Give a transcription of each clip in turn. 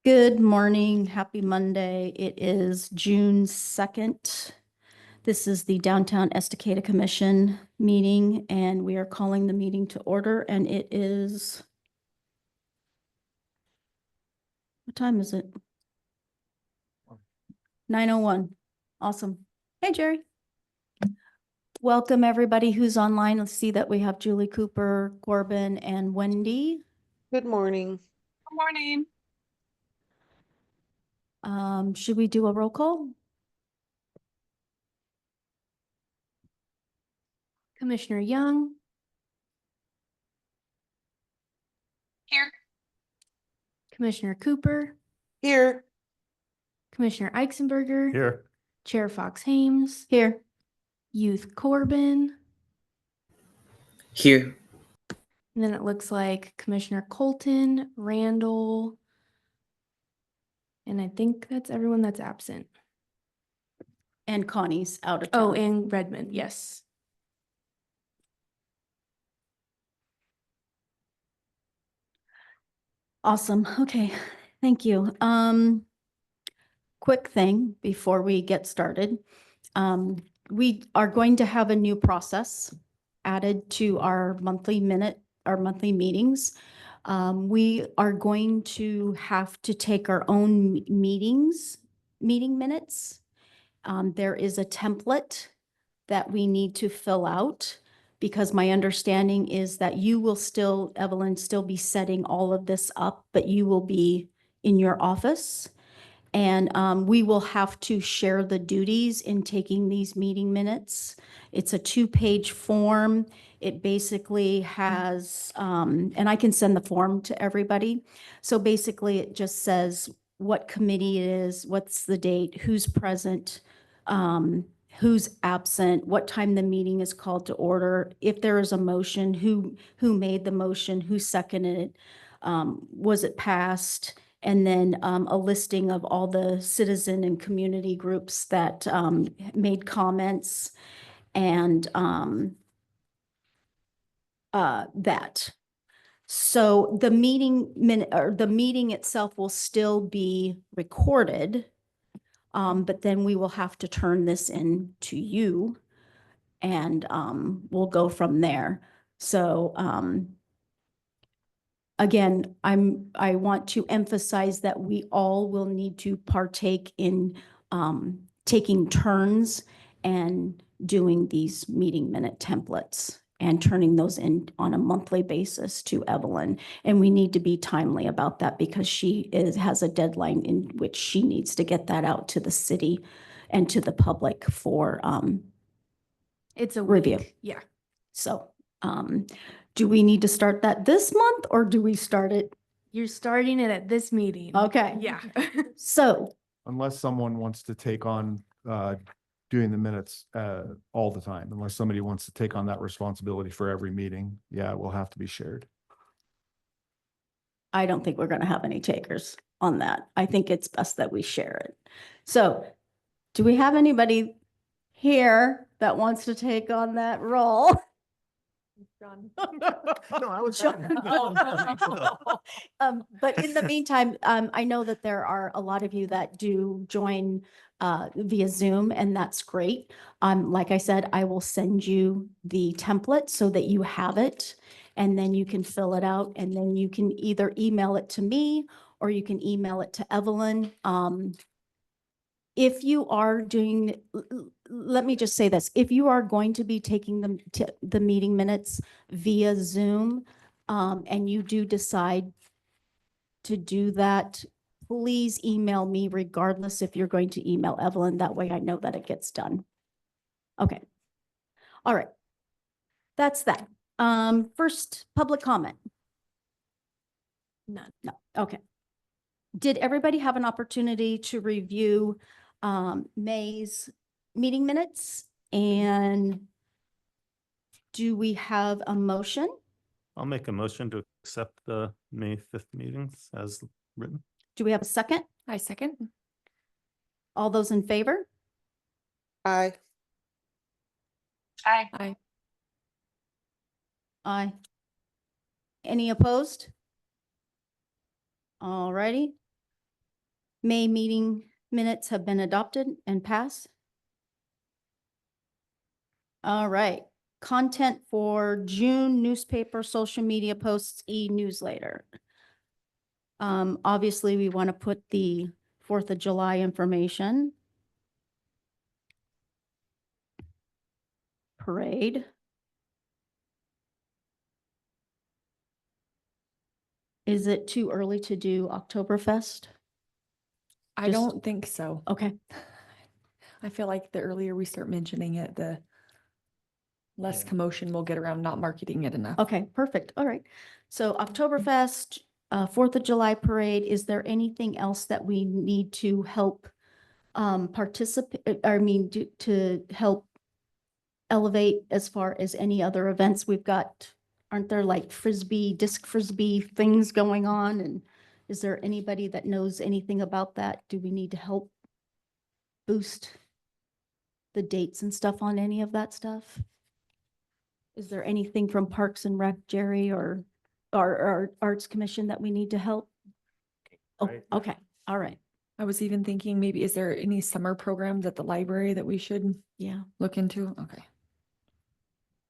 Good morning. Happy Monday. It is June 2nd. This is the Downtown Estacada Commission meeting, and we are calling the meeting to order, and it is, what time is it? 9:01. Awesome. Hey, Jerry. Welcome, everybody who's online. Let's see that we have Julie Cooper, Corbin, and Wendy. Good morning. Good morning. Should we do a roll call? Commissioner Young, Here. Commissioner Cooper, Here. Commissioner Eichsenberger, Here. Chair Fox Hames, here. Youth Corbin, Here. and then it looks like Commissioner Colton, Randall, and I think that's everyone that's absent. And Connie's out of town. Oh, and Redmond, yes. Awesome. Okay, thank you. Quick thing before we get started. We are going to have a new process added to our monthly meetings. We are going to have to take our own meeting minutes. There is a template that we need to fill out because my understanding is that you will still, Evelyn, still be setting all of this up, but you will be in your office. And we will have to share the duties in taking these meeting minutes. It's a 2-page form. It basically has, and I can send the form to everybody. So basically it just says what committee it is, what's the date, who's present, who's absent, what time the meeting is called to order, if there is a motion, who made the motion, who seconded it, was it passed? And then a listing of all the citizen and community groups that made comments and that. So the meeting itself will still be recorded, but then we will have to turn this in to you, and we'll go from there. So again, I want to emphasize that we all will need to partake in taking turns and doing these meeting minute templates and turning those in on a monthly basis to Evelyn. And we need to be timely about that because she has a deadline in which she needs to get that out to the city and to the public for it's a review. Yeah. So do we need to start that this month or do we start it? You're starting it at this meeting. Okay. Yeah. So. Unless someone wants to take on doing the minutes all the time, unless somebody wants to take on that responsibility for every meeting, yeah, it will have to be shared. I don't think we're going to have any takers on that. I think it's best that we share it. So do we have anybody here that wants to take on that role? No, I was. But in the meantime, I know that there are a lot of you that do join via Zoom, and that's great. Like I said, I will send you the template so that you have it, and then you can fill it out, and then you can either email it to me or you can email it to Evelyn. If you are doing, let me just say this, if you are going to be taking the meeting minutes via Zoom, and you do decide to do that, please email me regardless if you're going to email Evelyn. That way I know that it gets done. Okay. All right. That's that. First, public comment. None. No. Okay. Did everybody have an opportunity to review May's meeting minutes? And do we have a motion? I'll make a motion to accept the May 5th meetings as written. Do we have a second? I second. All those in favor? Aye. Aye. Aye. Aye. Any opposed? All righty. May meeting minutes have been adopted and passed. All right, content for June newspaper, social media posts, e-newsletter. Obviously, we want to put the 4th of July information. Parade. Is it too early to do Oktoberfest? I Just- don't think so. Okay, I feel like the earlier we start mentioning it, the less Yeah. commotion we'll get around not marketing it enough. okay, perfect. All right. So Oktoberfest, 4th of July parade, is there anything else that we need to help participate, to help elevate as far as any other events we've got? Aren't there like disc frisbee things going on? And is there anybody that knows anything about that? Do we need to help boost the dates and stuff on any of that stuff? Is there anything from Parks and Rec, Jerry, or our Arts Commission that we need to help? Oh, Right. okay, all right, I was even thinking maybe, is there any summer programs at the library that we should yeah. look into? Okay.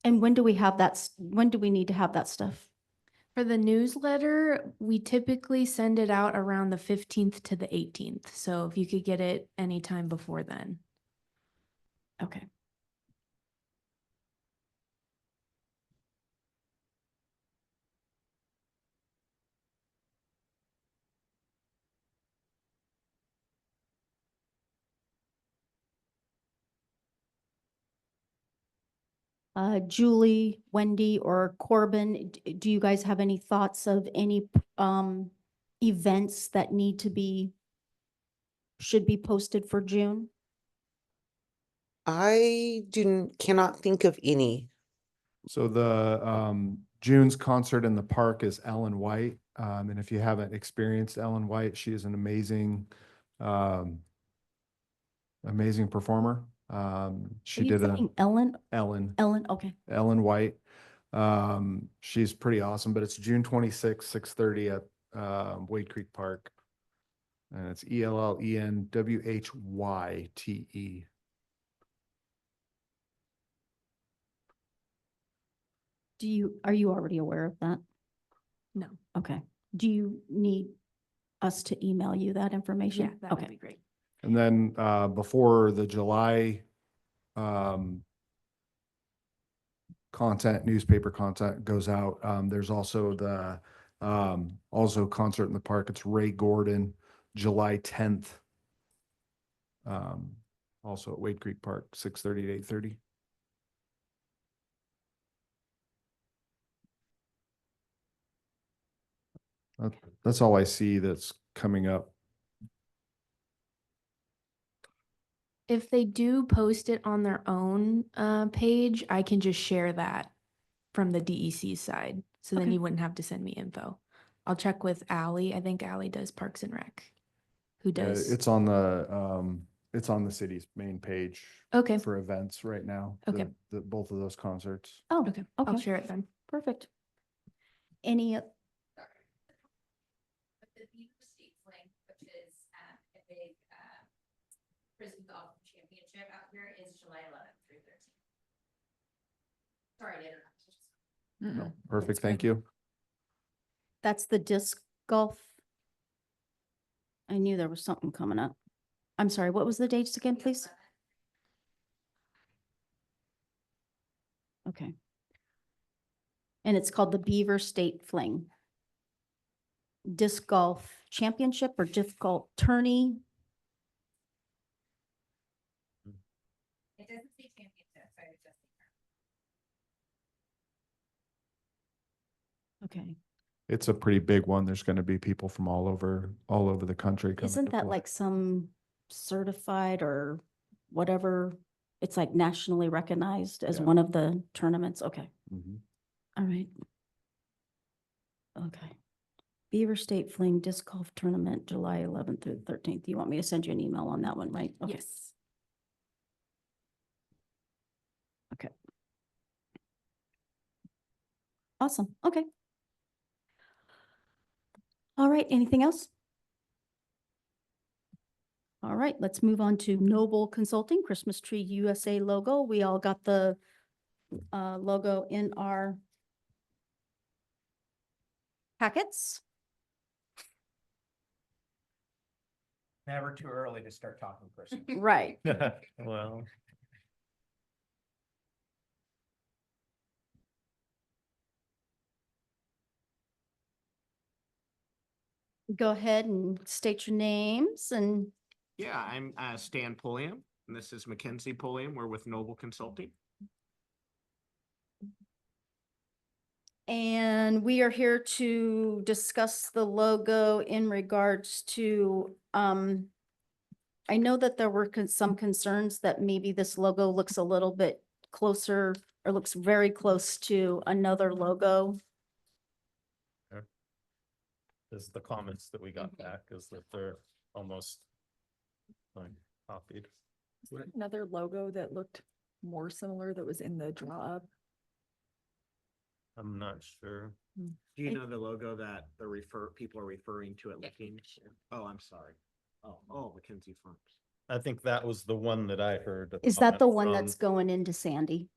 And when do we have that, when do we need to have that stuff? For the newsletter, we typically send it out around the 15th to the 18th. So if you could get it anytime before then. Okay. Julie, Wendy, or Corbin, do you guys have any thoughts of any events that need to be, should be posted for June? Cannot think of any. So the June's concert in the park is Ellen White. And if you haven't experienced Ellen White, she is an um, amazing performer. Are She you did saying Ellen, Ellen okay. White. She's pretty awesome, but it's June 26th, 6:30 at Wade Creek Park. And it's ELLENWHYTE. Are you already aware of that? No. Okay. Do you need us to email you that information? Yeah, that would Okay. be great. And then before the July newspaper content goes out, there's also the also concert in the park. It's Ray Gordon, July 10th. Also at Wade Creek Park, 6:30 to 8:30. That's all I see that's coming up. If they do post it on their own page, I can just share that from the DEC side. So then Okay. you wouldn't have to send me info. I'll check with Allie. I think Allie does Parks and Rec. Who does? It's on the city's main page Okay. for events right now. Okay. Both of those concerts. Oh, Okay. I'll okay, share it then. perfect. Any, But the Beaver State Fling, which is a big frisbee golf championship out here, is July 11th through 13th. Sorry to interrupt. Mm-mm. Perfect, That's thank good. you. that's the disc golf? I knew there was something coming up. I'm sorry, what was the dates again, please? Okay. And it's called the Beaver State Fling. Disc golf championship or disc golf tourney? It doesn't say championship, so it's just. Okay. It's a pretty big one. There's going to be people from all over the country coming. Isn't to that play. like some certified or whatever? It's like nationally recognized as Yeah. one of the tournaments? Okay, Mhm. all right. Okay. Beaver State Fling Disc Golf Tournament, July 11th through 13th. You want me to send you an email on that one, right? Okay. Yes. Okay. Awesome. Okay. All right. Anything else? All right, let's move on to Noble Consulting, Christmas Tree USA logo. We all got the logo in our packets. Never too early to start talking Christmas. Right. Well, Go ahead and state your names and Yeah, I'm Stan Pulliam, and this is Mackenzie Pulliam. We're with Noble Consulting. we are here to discuss the logo in regards to, I know that there were some concerns that maybe this logo looks a little bit closer or looks very close to another logo. is the comments that we got back is that they're almost like copied. Another logo that looked more similar that was in the draw up. I'm not sure. Do you know the logo that people are referring to it looking? Oh, I'm sorry. Oh, Mackenzie Farms. I think that was the one that I heard. a Is that the comment one from. that's going into Sandy?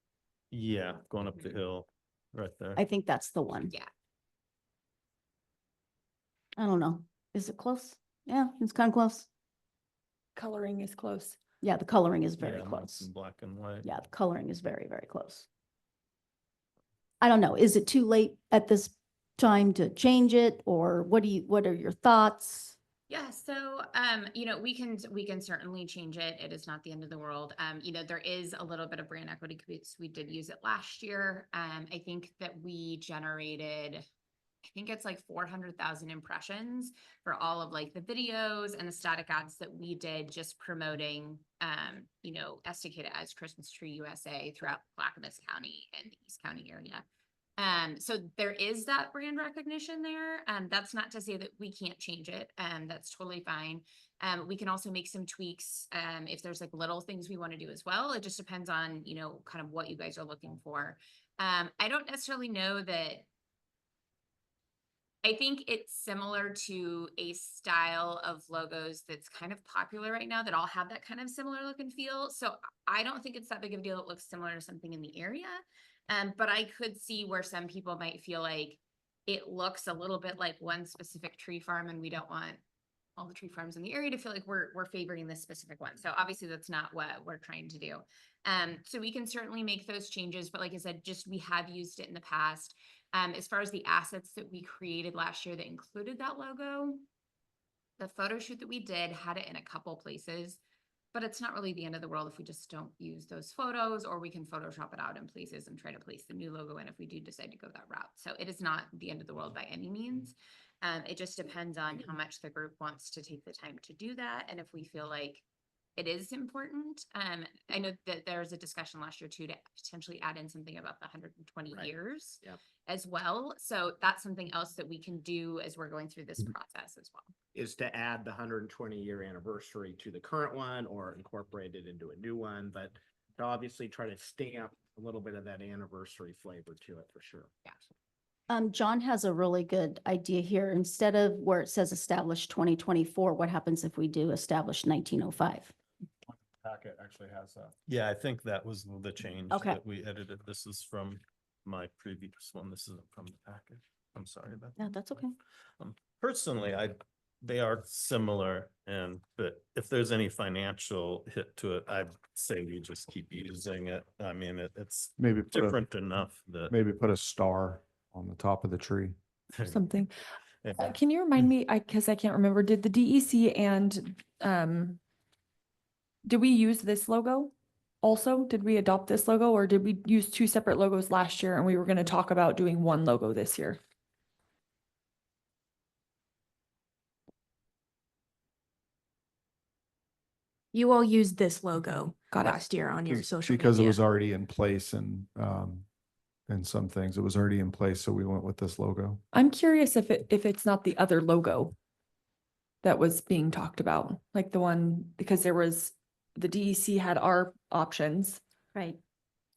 Yeah, going up the hill, right there. I think that's the one. Yeah. I don't know. Is it close? Yeah, it's kind of close. Coloring is close. Yeah, the coloring is very Yeah, mine's close. in black and white. Yeah, the coloring is very, very close. I don't know. Is it too late at this time to change it, or what are your thoughts? Yeah, so we can certainly change it. It is not the end of the world. There is a little bit of brand equity because we did use it last year. I think that we generated, I think it's like 400,000 impressions for all of like the videos and the static ads that we did just promoting Estacada as Christmas Tree USA throughout Clackamas County and the East County area. So there is that brand recognition there. That's not to say that we can't change it. That's totally fine. We can also make some tweaks if there's like little things we want to do as well. It just depends on, kind of what you guys are looking for. I don't necessarily know that. I think it's similar to a style of logos that's kind of popular right now that all have that kind of similar look and feel. So I don't think it's that big of a deal. It looks similar to something in the area. But I could see where some people might feel like it looks a little bit like one specific tree farm and we don't want all the tree farms in the area to feel like we're favoring this specific one. So obviously that's not what we're trying to do. So we can certainly make those changes, but like I said, we have used it in the past. As far as the assets that we created last year that included that logo, the photo shoot that we did had it in a couple places, but it's not really the end of the world if we just don't use those photos, or we can Photoshop it out in places and try to place the new logo in if we do decide to go that route. So it is not the end of the world by any means. It just depends on how much the group wants to take the time to do that. And if we feel like it is important. I know that there was a discussion last year too, to potentially add in something about the 120 Right. years Yep. as well. So that's something else that we can do as we're going through this process as well. Is to add the 120-year anniversary to the current one or incorporate it into a new one, but to obviously try to stamp a little bit of that anniversary flavor to it for sure. Yeah. John has a really good idea here. Instead of where it says established 2024, what happens if we do established 1905? Packet actually has that. Yeah, I think that was the change Okay. that we edited. This is from my previous one. This isn't from the packet. I'm sorry about Yeah, that. that's okay. Personally, they are similar, but if there's any financial hit to it, I'd say we just keep using it. I mean, it's Maybe put different enough that. maybe put a star on the top of the tree. Something. Yeah. Can you remind me, because I can't remember, did the DEC and did we use this logo also? Did we adopt this logo, or did we use two separate logos last year and we were going to talk about doing one logo this year? You all used this logo Got it. last year on your social Because it media. was already in place and some things, it was already in place, so we went with this logo. I'm curious if it's not the other logo that was being talked about, like the one, because there was, the DEC had our options. Right,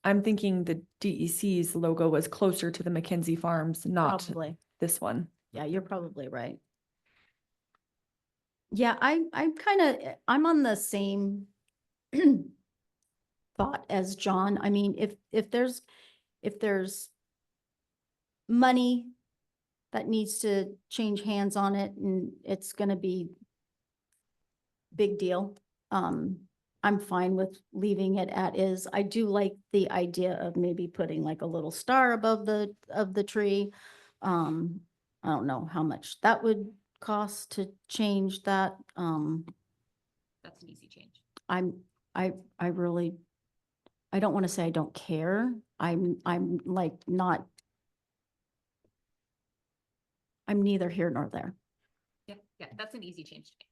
I'm thinking the DEC's logo was closer to the Mackenzie Farms, not probably. this one. Yeah, you're probably right. Yeah, I'm on the same thought as John. I mean, if there's money that needs to change hands on it and it's gonna be big deal, I'm fine with leaving it at is. I do like the idea of maybe putting like a little star above of the tree. I don't know how much that would cost to change that. That's an easy change. I really, I don't want to say I don't care. I'm like not, I'm neither here nor there. Yeah, that's an easy change to make.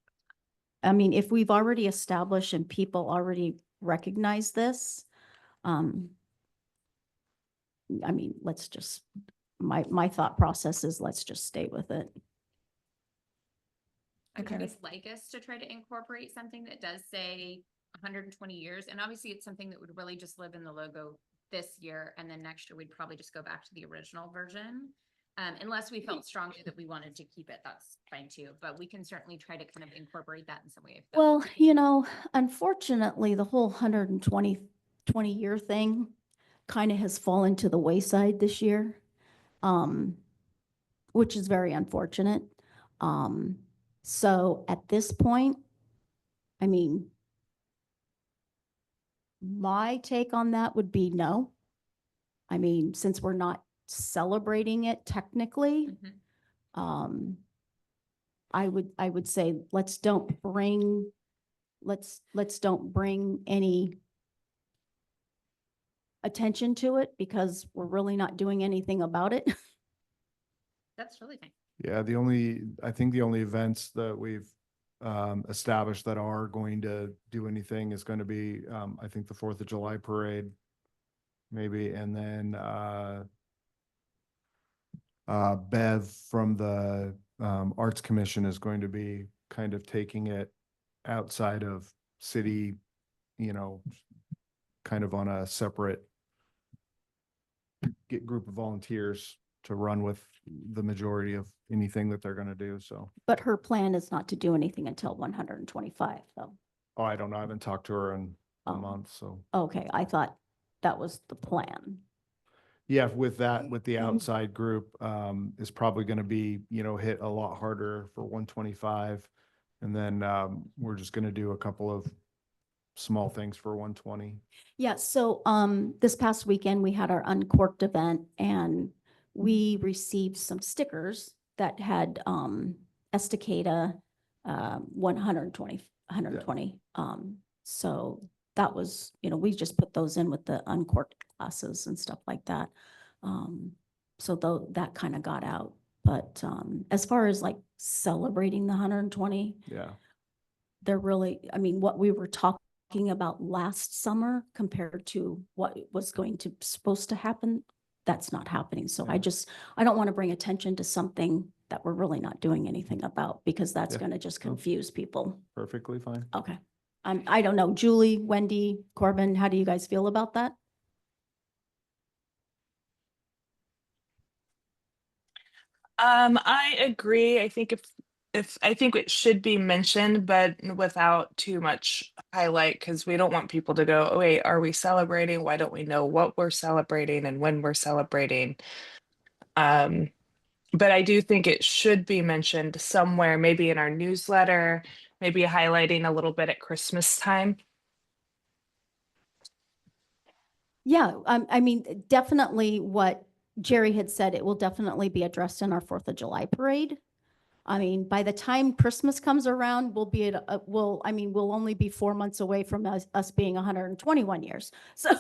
I mean, if we've already established and people already recognize this, I mean, let's just, my thought process is let's just stay with it. Would you Okay. guys like us to try to incorporate something that does say 120 years? And obviously it's something that would really just live in the logo this year, and then next year we'd probably just go back to the original version. Unless we felt strongly that we wanted to keep it, that's fine too, but we can certainly try to kind of incorporate that in some way. if that's- Well, you know, unfortunately, the whole 120 year thing kind of has fallen to the wayside this year, which is very unfortunate. So at this point, I mean, my take on that would be no. I mean, since we're not celebrating it technically, Mhm. I would say let's don't bring any attention to it because we're really not doing anything about it. That's really fine. Yeah, I think the only events that we've established that are going to do anything is going to be, I think the 4th of July parade, maybe, and then Bev from the Arts Commission is going to be kind of taking it outside of city, you know, kind of on a separate group of volunteers to run with the majority of anything that they're going to do. So, But her plan is not to do anything until 125, though. oh, I don't know. I haven't talked to her in a Oh. month. So, Okay, I thought that was the plan. yeah, with that, with the outside group, is probably going to be, you know, hit a lot harder for 125. And then we're just going to do a couple of small things for 120. Yeah, so this past weekend, we had our Uncorked event and we received some stickers that had Estacada 120. So that was, you know, we just put those in with the Uncorked classes and stuff like that. So though that kind of got out. But as far as like celebrating the 120, Yeah. they're really, I mean, what we were talking about last summer compared to what was supposed to happen, that's not happening. So Yeah. I don't want to bring attention to something that we're really not doing anything about because that's Yeah. going to just No. confuse people. Perfectly fine. Okay. I don't know, Julie, Wendy, Corbin, how do you guys feel about that? I agree. I think if I think it should be mentioned, but without too much highlight, because we don't want people to go, oh, wait, are we celebrating? Why don't we know what we're celebrating and when we're celebrating? But I do think it should be mentioned somewhere, maybe in our newsletter, maybe highlighting a little bit at Christmas time. Yeah, I mean, definitely what Jerry had said, it will definitely be addressed in our 4th of July parade. I mean, by the time Christmas comes around, we'll be at, we'll only be 4 months away from us being 121 years. So.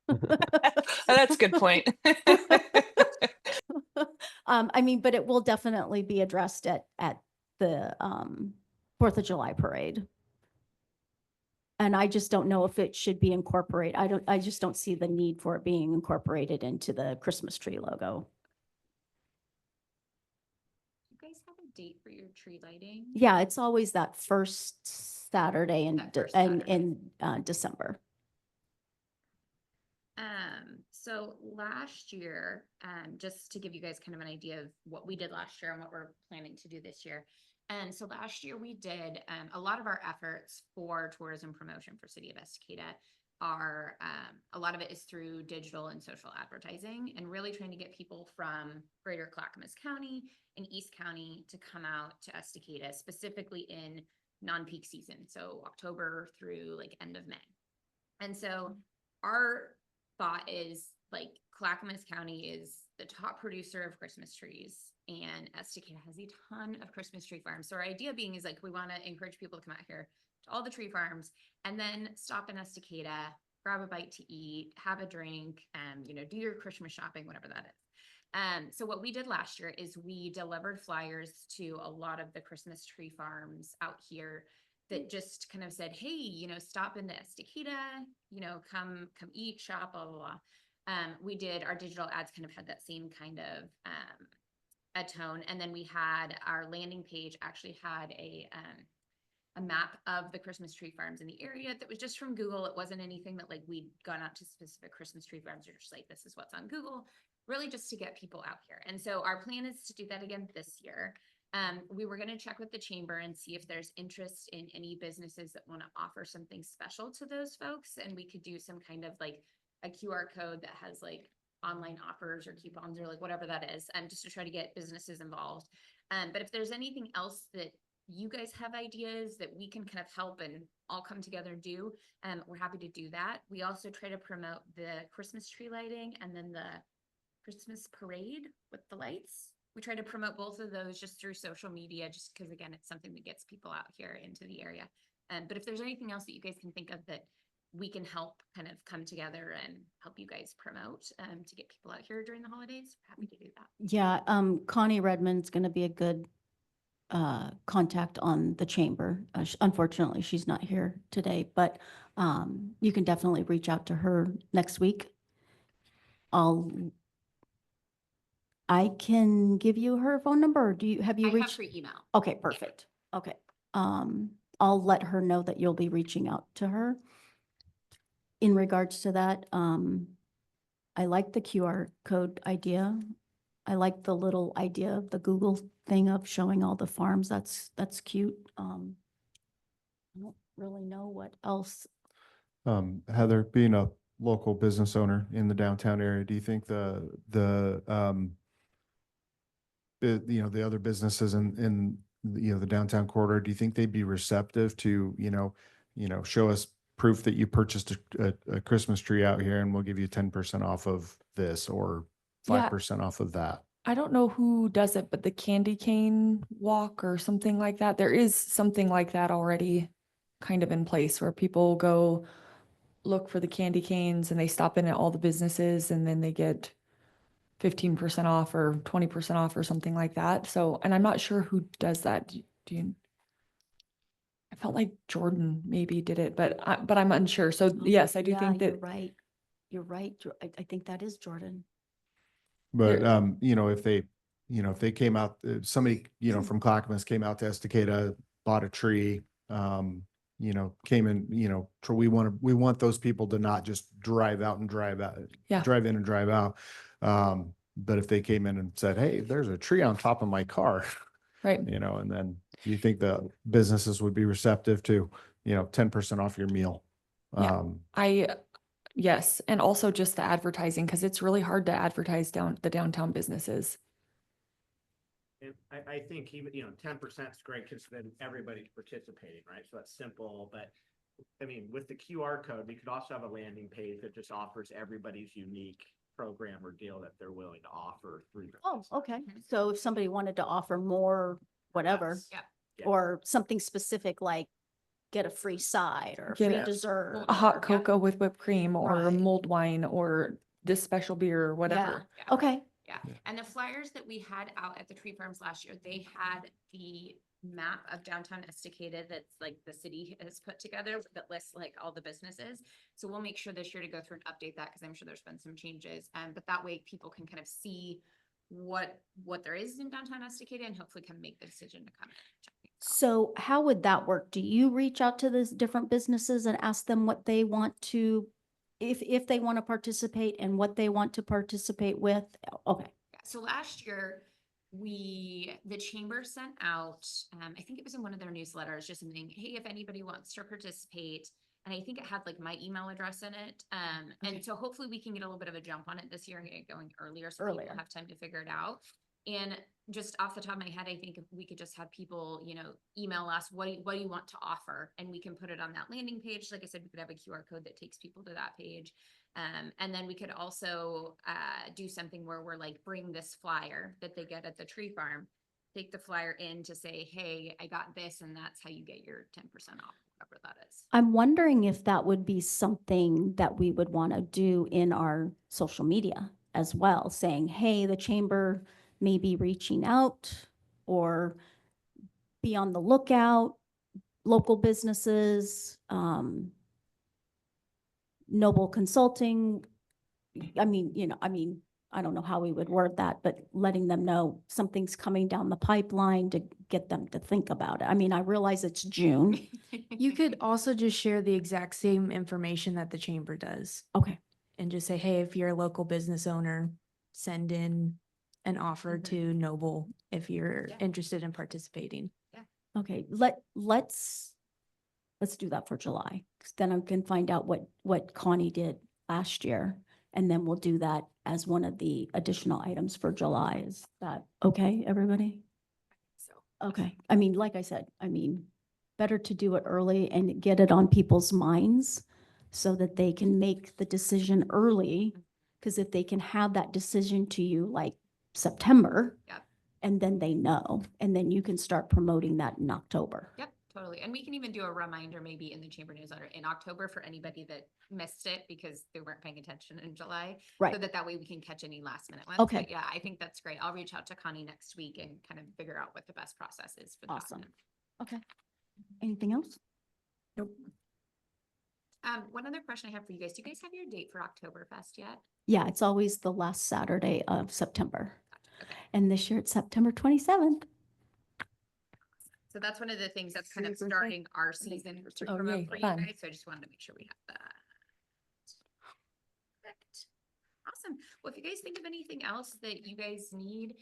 That's a good point. I mean, but it will definitely be addressed at the 4th of July parade. And I just don't know if it should be incorporated. I just don't see the need for it being incorporated into the Christmas tree logo. You guys have a date for your tree lighting? Yeah, it's always that first Saturday That first Saturday. in December. So last year, just to give you guys kind of an idea of what we did last year and what we're planning to do this year, And so last year we did a lot of our efforts for tourism promotion for City of Estacada are a lot of it is through digital and social advertising and really trying to get people from greater Clackamas County and East County to come out to Estacada, specifically in non-peak season. So October through like end of May. And so our thought is like Clackamas County is the top producer of Christmas trees and Estacada has a ton of Christmas tree farms. So our idea being is like, we want to encourage people to come out here to all the tree farms and then stop in Estacada, grab a bite to eat, have a drink, and, you know, do your Christmas shopping, whatever that is. So what we did last year is we delivered flyers to a lot of the Christmas tree farms out here that just kind of said, hey, you know, stop into Estacada, you know, come eat, shop, blah, blah, blah. We did our digital ads kind of had that same kind of a tone. And then we had our landing page actually had a map of the Christmas tree farms in the area that was just from Google. It wasn't anything that like we'd gone out to specific Christmas tree farms or just like, this is what's on Google, really just to get people out here. And so our plan is to do that again this year. We were going to check with the chamber and see if there's interest in any businesses that want to offer something special to those folks. And we could do some kind of like a QR code that has like online offers or coupons or like whatever that is, just to try to get businesses involved. But if there's anything else that you guys have ideas that we can kind of help and all come together and do, we're happy to do that. We also try to promote the Christmas tree lighting and then the Christmas parade with the lights. We try to promote both of those just through social media, just because again, it's something that gets people out here into the area. But if there's anything else that you guys can think of that we can help kind of come together and help you guys promote to get people out here during the holidays, we're happy to do that. Yeah, Connie Redmond's going to be a good contact on the chamber. Unfortunately, she's not here today, but you can definitely reach out to her next week. I can give you her phone number. Or have you I have reached? free email. Okay, perfect. Okay. I'll let her know that you'll be reaching out to her. In regards to that, I like the QR code idea. I like the little idea of the Google thing of showing all the farms. That's cute. I don't really know what else. Heather, being a local business owner in the downtown area, do you think the the other businesses in the downtown corridor, do you think they'd be receptive to, show us proof that you purchased a Christmas tree out here and we'll give you 10% off of this or 5% off of that? I don't know who does it, but the candy cane walk or something like that. There is something like that already kind of in place where people go look for the candy canes and they stop in at all the businesses and then they get 15% off or 20% off or something like that. So, and I'm not sure who does that. Do you? I felt like Jordan maybe did it, but I'm unsure. So yes, I do Yeah, think you're that right. You're right. I think that is Jordan. But, There- if they came out, somebody, from Clackamas came out to Estacada, bought a tree, came in, we want those people to not just drive out and drive out, Yeah. drive in and drive out. But if they came in and said, hey, there's a tree on top of my car, right. and then you think the businesses would be receptive to, 10% off your meal. Yeah. Yes. And also just the advertising, because it's really hard to advertise the downtown businesses. And I think even, 10% is great because then everybody's participating, right? So that's simple, but I mean, with the QR code, we could also have a landing page that just offers everybody's unique program or deal that they're willing to offer through. their Oh, business. okay. So if somebody wanted to offer more, whatever, Yes. Yeah. Yeah. or something specific like get a free side or a Get free a- dessert. A hot or- cocoa with whipped cream or a Right. mulled wine or this special beer or whatever. Yeah. Okay. Yeah, and the flyers that we had out at the tree farms last year, they had the map of downtown Estacada that's like the city has put together that lists like all the businesses. So we'll make sure this year to go through and update that because I'm sure there's been some changes. But that way people can kind of see what there is in downtown Estacada and hopefully can make the decision to come in and check things out. So how would that work? Do you reach out to those different businesses and ask them what they want to, if they want to participate and what they want to participate with? Okay. Yeah, so last year, the chamber sent out, I think it was in one of their newsletters, just something, hey, if anybody wants to participate. And I think it had like my email address in it. And so hopefully we can get a little bit of a jump on it this year and get it going earlier so Earlier. people have time to figure it out. And just off the top of my head, I think if we could just have people, email us, what do you want to offer? And we can put it on that landing page. Like I said, we could have a QR code that takes people to that page. And then we could also do something where we're like, bring this flyer that they get at the tree farm, take the flyer in to say, hey, I got this, and that's how you get your 10% off, whatever that is. I'm wondering if that would be something that we would want to do in our social media as well, saying, hey, the chamber may be reaching out, or be on the lookout, local businesses, Noble Consulting. I mean, I don't know how we would word that, but letting them know something's coming down the pipeline to get them to think about it. I mean, I realize it's June. You could also just share the exact same information that the chamber does Okay, and just say, hey, if you're a local business owner, send in an offer Mhm. to Noble if you're Yeah. interested in participating. okay, let's do that for July. 'Cause then I can find out what Connie did last year. And then we'll do that as one of the additional items for July. Is that okay, everybody? So Okay, I mean, like I said, better to do it early and get it on people's minds so that they can make the decision early. Because if they can have that decision to you like September. Yep. And then they know, and then you can start promoting that in October. Yep, totally. And we can even do a reminder maybe in the chamber newsletter in October for anybody that missed it because they weren't paying attention in July. So Right. that way we can catch any last minute ones. Okay. But yeah, I think that's great. I'll reach out to Connie next week and kind of figure out what the best process is for that. Awesome. Okay. Anything else? Nope. One other question I have for you guys. Do you guys have your date for Oktoberfest yet? Yeah, it's always the last Saturday of September. Okay. And this year it's September 27th. So that's one of the things that's kind of Super starting our season to Oh, promote yay, for you fun. guys. So I just wanted to make sure we have that. Perfect. Awesome. Well, if you guys think of anything else that you guys need,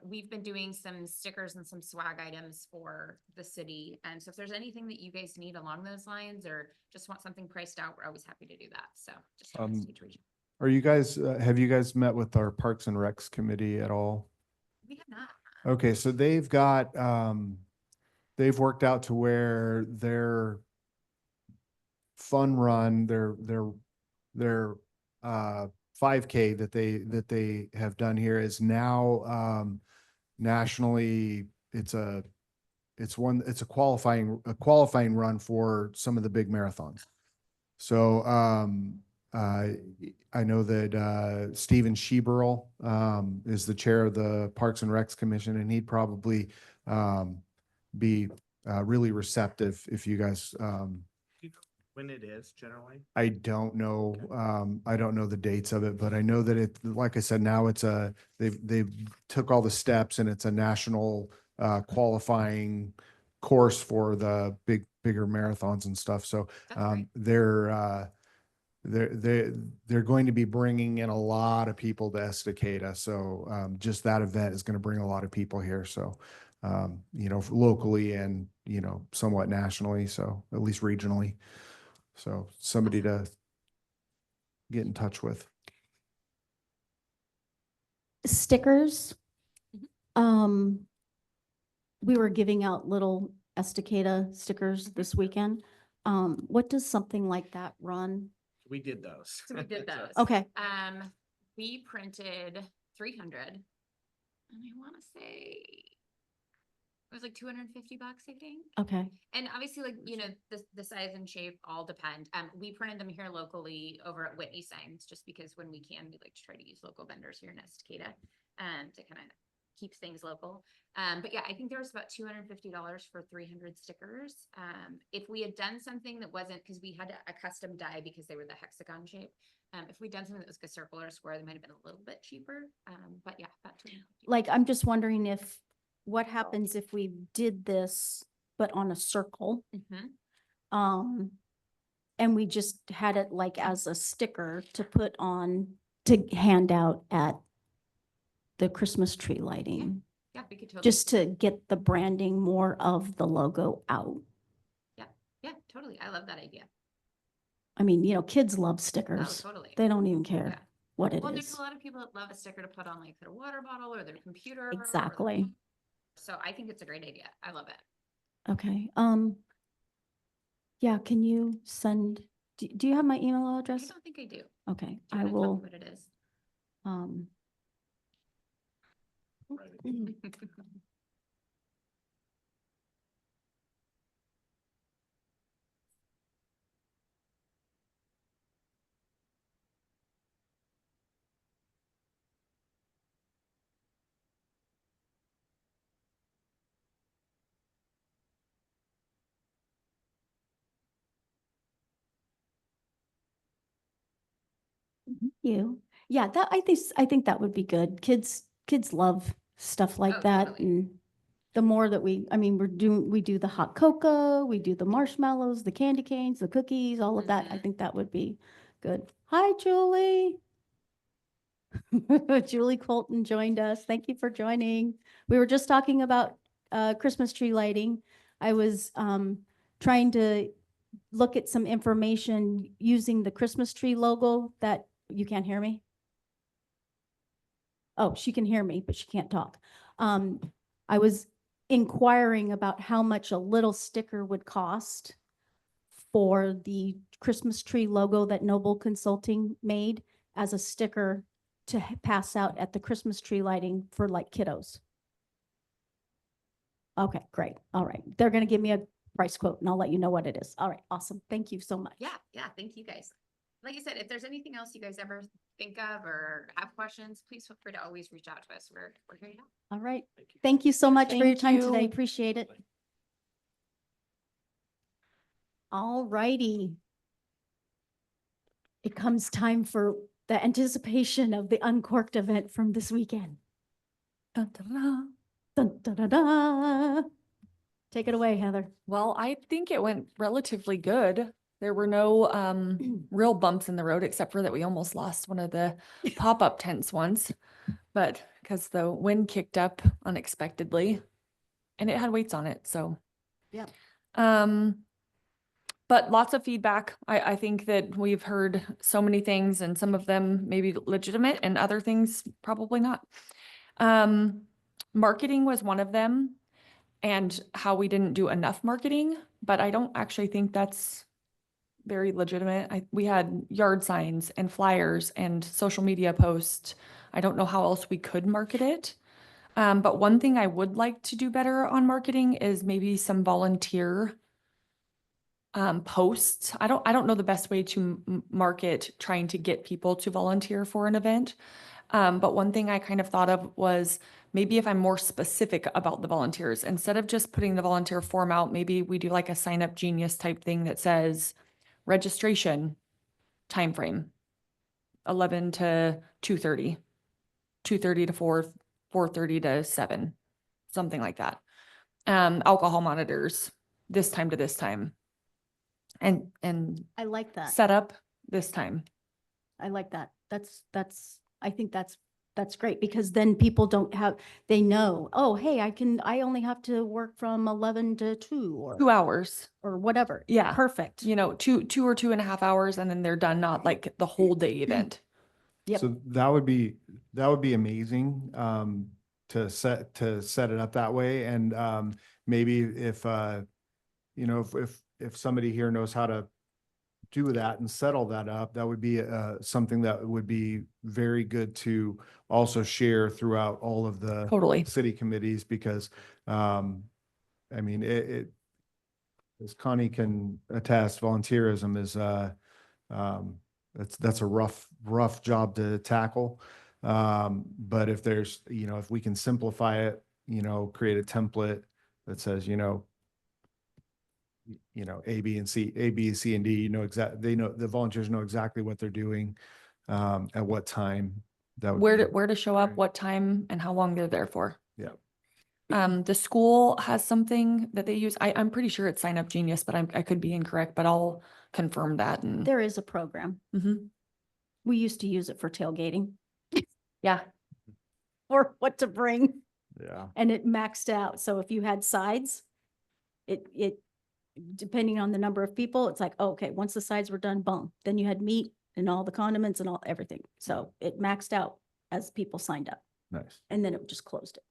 we've been doing some stickers and some swag items for the city. And so if there's anything that you guys need along those lines or just want something priced out, we're always happy to do that. So just don't hesitate to reach out. Are you guys, have you guys met with our Parks and Recs committee at all? We have not. Okay, so they've got, they've worked out to where their fun run, their 5K that they have done here is now, nationally, it's a qualifying run for some of the big marathons. So, I know that Stephen Sheberl is the chair of the Parks and Recs Commission, and he'd probably be really receptive if you guys. When it is generally? I don't know. I don't know the dates of it, but I know that it, like I said, now it's they've took all the steps and it's a national qualifying course for the bigger marathons and stuff. So That's great. they're going to be bringing in a lot of people to Estacada. So just that event is going to bring a lot of people here. So locally and somewhat nationally. So at least regionally. So somebody to get in touch with. Stickers. Mhm. We were giving out little Estacada stickers this weekend. What does something like that run? We did those. So we did those. Okay, We printed 300. And I want to say it was like $250, I think. okay, And obviously, like, the size and shape all depend. We printed them here locally over at Whitney Signs, just because when we can, we like to try to use local vendors here in Estacada, to kind of keep things local. But yeah, I think there was about $250 for 300 stickers. If we had done something that wasn't, because we had a custom die because they were the hexagon shape. If we'd done something that was a circle or a square, they might have been a little bit cheaper. But yeah, about $250. like, I'm just wondering what happens if we did this, but on a circle? Mhm. And we just had it like as a sticker to put on, to hand out at the Christmas tree lighting, Yeah, we could totally. just to get the branding more of the logo out. Yeah, totally. I love that idea. I mean, you know, kids love Oh, stickers. totally. They don't even care Yeah. what it Well, there's is. a lot of people that love a sticker to put on like their water bottle or their computer. or their Exactly. phone. So I think it's a great idea. I love it. Okay, yeah, can you send, do you have my email I address? don't think I do. Okay, Do you I wanna tell me will, what it is? um, you, yeah, that, I think that would be good. Kids love stuff like Oh, that. totally. And the more that I mean, we do the hot cocoa, we do the marshmallows, the candy canes, the cookies, all of that. I Mhm. think that would be good. Hi, Julie. Julie Colton joined us. Thank you for joining. We were just talking about Christmas tree lighting. I was trying to look at some information using the Christmas tree logo that you can't hear me. Oh, she can hear me, but she can't talk. I was inquiring about how much a little sticker would cost for the Christmas tree logo that Noble Consulting made as a sticker to pass out at the Christmas tree lighting for like kiddos. Okay, great. All right. They're going to give me a price quote and I'll let you know what it is. All right. Awesome. Thank you so much. Yeah, thank you guys. Like I said, if there's anything else you guys ever think of or have questions, please feel free to always reach out to us. We're here to help. All right. Thank you so much for your Thank time today. you. Appreciate it. All righty. It comes time for the anticipation of the Uncorked event from this weekend. Dun, dun, dun, dun, dun, dun, dun. Take it away, Heather. Well, I think it went relatively good. There were no real bumps in the road, except for that we almost lost one of the pop-up tents once, but because the wind kicked up unexpectedly and it had weights on it, so. Yeah. But lots of feedback. I think that we've heard so many things and some of them maybe legitimate and other things probably not. Marketing was one of them and how we didn't do enough marketing, but I don't actually think that's very legitimate. We had yard signs and flyers and social media posts. I don't know how else we could market it. But one thing I would like to do better on marketing is maybe some volunteer posts. I don't know the best way to market trying to get people to volunteer for an event. But one thing I kind of thought of was maybe if I'm more specific about the volunteers, instead of just putting the volunteer form out, maybe we do like a sign up genius type thing that says registration timeframe 11 to 2:30, 2:30 to 4:30 to 7, something like that. Alcohol monitors this time to this time. And I like that. set up this time. I like that. I think that's great because then people they know, oh, hey, I only have to work from 11 to 2 2 hours. or whatever. Yeah. Perfect. You know, two or 2.5 hours and then they're done, not like the whole day event. Yep. So that would be amazing, to set it up that way. And, maybe if, you know, if somebody here knows how to do that and set all that up, that would be, something that would be very good to also share throughout all of the Totally. city committees, because, I mean, as Connie can attest, volunteerism is, that's a rough job to tackle. But if there's, you know, if we can simplify it, you know, create a template that says, you know, A, B, C, and D, you know, the volunteers know exactly what they're doing, at what time. That would be Where to show up, great. what time and how long they're there for. Yeah. The school has something that they use. I'm pretty sure it's Sign Up Genius, but I could be incorrect, but I'll confirm that. And There is a program. Mhm. We used to use it for tailgating. Yeah. or what to bring. Yeah. And it maxed out. So if you had sides, it, depending on the number of people, it's like, oh, okay, once the sides were done, boom, then you had meat and all the condiments and all, everything. So it maxed out as people signed up, Nice. and then it just closed it.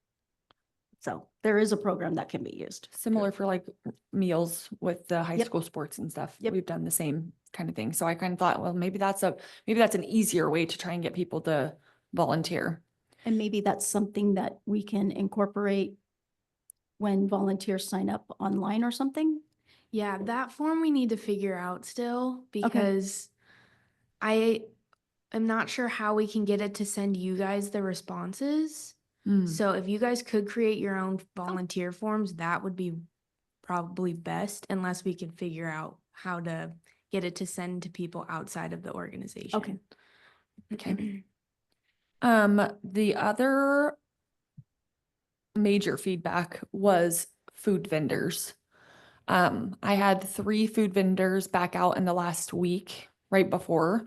So there is a program that can be used. Similar for like meals with the high Yep. school sports and stuff. Yep. We've done the same kind of thing. So I kind of thought, well, maybe that's an easier way to try and get people to volunteer. And maybe that's something that we can incorporate when volunteers sign up online or something. Yeah, that form we need to figure out still because I am not sure how we can get it to send you guys the responses. Mm. So if you guys could create your own volunteer forms, that would be probably best, unless we can figure out how to get it to send to people outside of the organization. Okay. The other major feedback was food vendors. I had 3 food vendors back out in the last week, right before.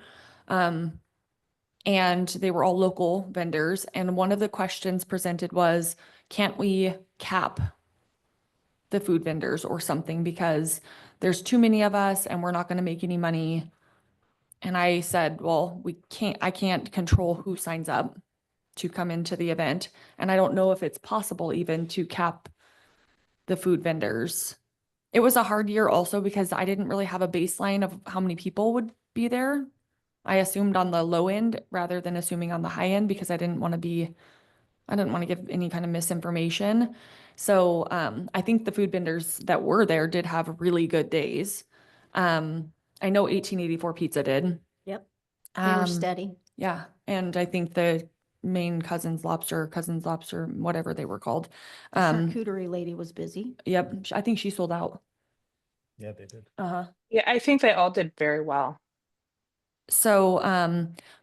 And they were all local vendors. And one of the questions presented was, can't we cap the food vendors or something because there's too many of us and we're not going to make any money? And I said, well, I can't control who signs up to come into the event. And I don't know if it's possible even to cap the food vendors. It was a hard year also because I didn't really have a baseline of how many people would be there. I assumed on the low end rather than assuming on the high end because I didn't want to give any kind of misinformation. So I think the food vendors that were there did have really good days. I know 1884 Pizza did. Yep. They were Um, steady. Yeah, and I think the main Cousins Lobster, whatever they were called. The charcuterie lady was busy. Yep, I think she sold out. Yeah, they did. Uh-huh. Yeah, I think they all did very well. So,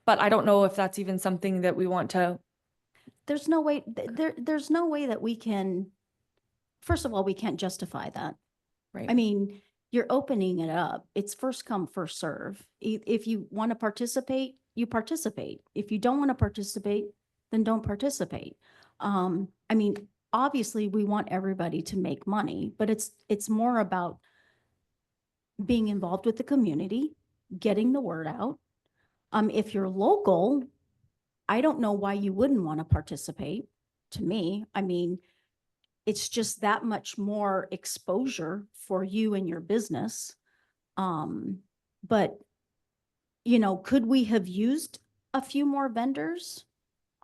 but I don't know if that's even something that we want to, There's no way, there's no way that we can, first of all, we can't justify that. right? I mean, you're opening it up. It's first come, first serve. If you want to participate, you participate. If you don't want to participate, then don't participate. I mean, obviously we want everybody to make money, but it's more about being involved with the community, getting the word out. If you're local, I don't know why you wouldn't want to participate. To me, I mean, it's just that much more exposure for you and your business. But, could we have used a few more vendors?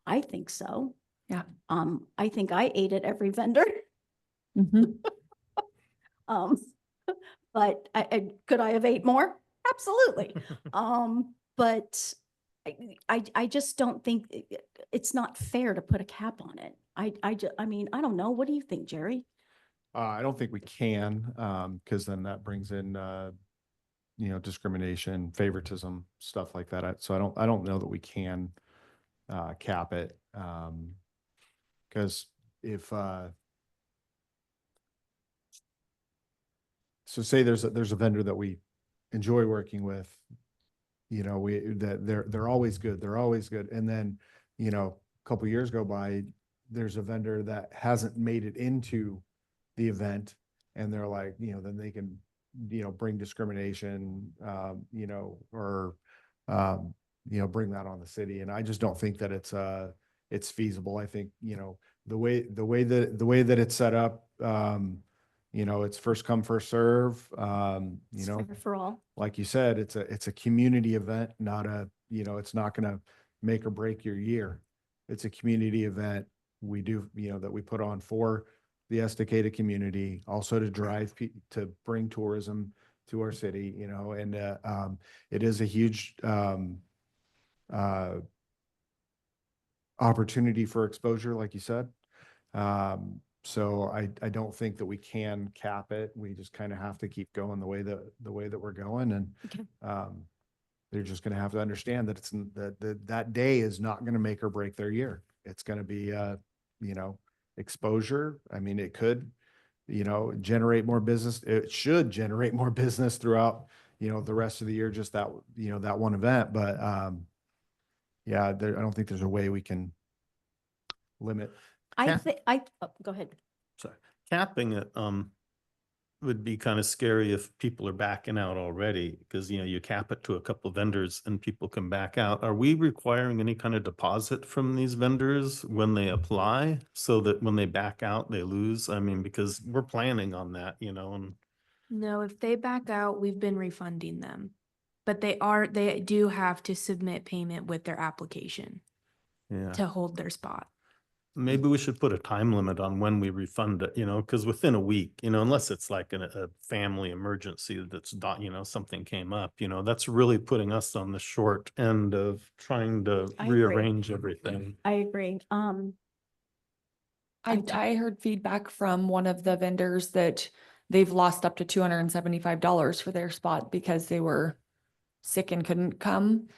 I think so. Yeah. I think I ate at every vendor. Mhm. But could I have ate more? Absolutely. But I just don't think it's not fair to put a cap on it. I mean, I don't know. What do you think, Jerry? I don't think we can, because then that brings in, discrimination, favoritism, stuff like that. So I don't know that we can, cap it. Because if, so say there's a vendor that we enjoy working with, they're always good. They're always good. And then, a couple years go by, there's a vendor that hasn't made it into the event, and they're like, then they can, bring discrimination, or, bring that on the city. And I just don't think that it's feasible. I think, the way that it's set up, it's first come, first serve, It's fair for all. like you said, it's a community event, not it's not going to make or break your year. It's a community event. We do, that we put on for the Estacada community, also to drive to bring tourism to our city, and it is a huge opportunity for exposure, like you said. So I don't think that we can cap it. We just kind of have to keep going the way that we're going. And Okay. they're just going to have to understand that that day is not going to make or break their year. It's going to be, exposure. I mean, it could, generate more business. It should generate more business throughout, the rest of the year, just that, that one event. But, yeah, I don't think there's a way we can limit. I Ca- think, go ahead. Sorry, capping it, would be kind of scary if people are backing out already, because, you know, you cap it to a couple of vendors and people can back out. Are we requiring any kind of deposit from these vendors when they apply so that when they back out, they lose? I mean, because we're planning on that, you know, and No, if they back out, we've been refunding them. But they do have to submit payment with their application yeah. to hold their spot. Maybe we should put a time limit on when we refund it, you know, because within a week, you know, unless it's like a family emergency that's you know, something came up, you know, that's really putting us on the short end of trying to I agree. rearrange everything. I agree. I heard feedback from one of the vendors that they've lost up to $275 for their spot because they were sick and couldn't come.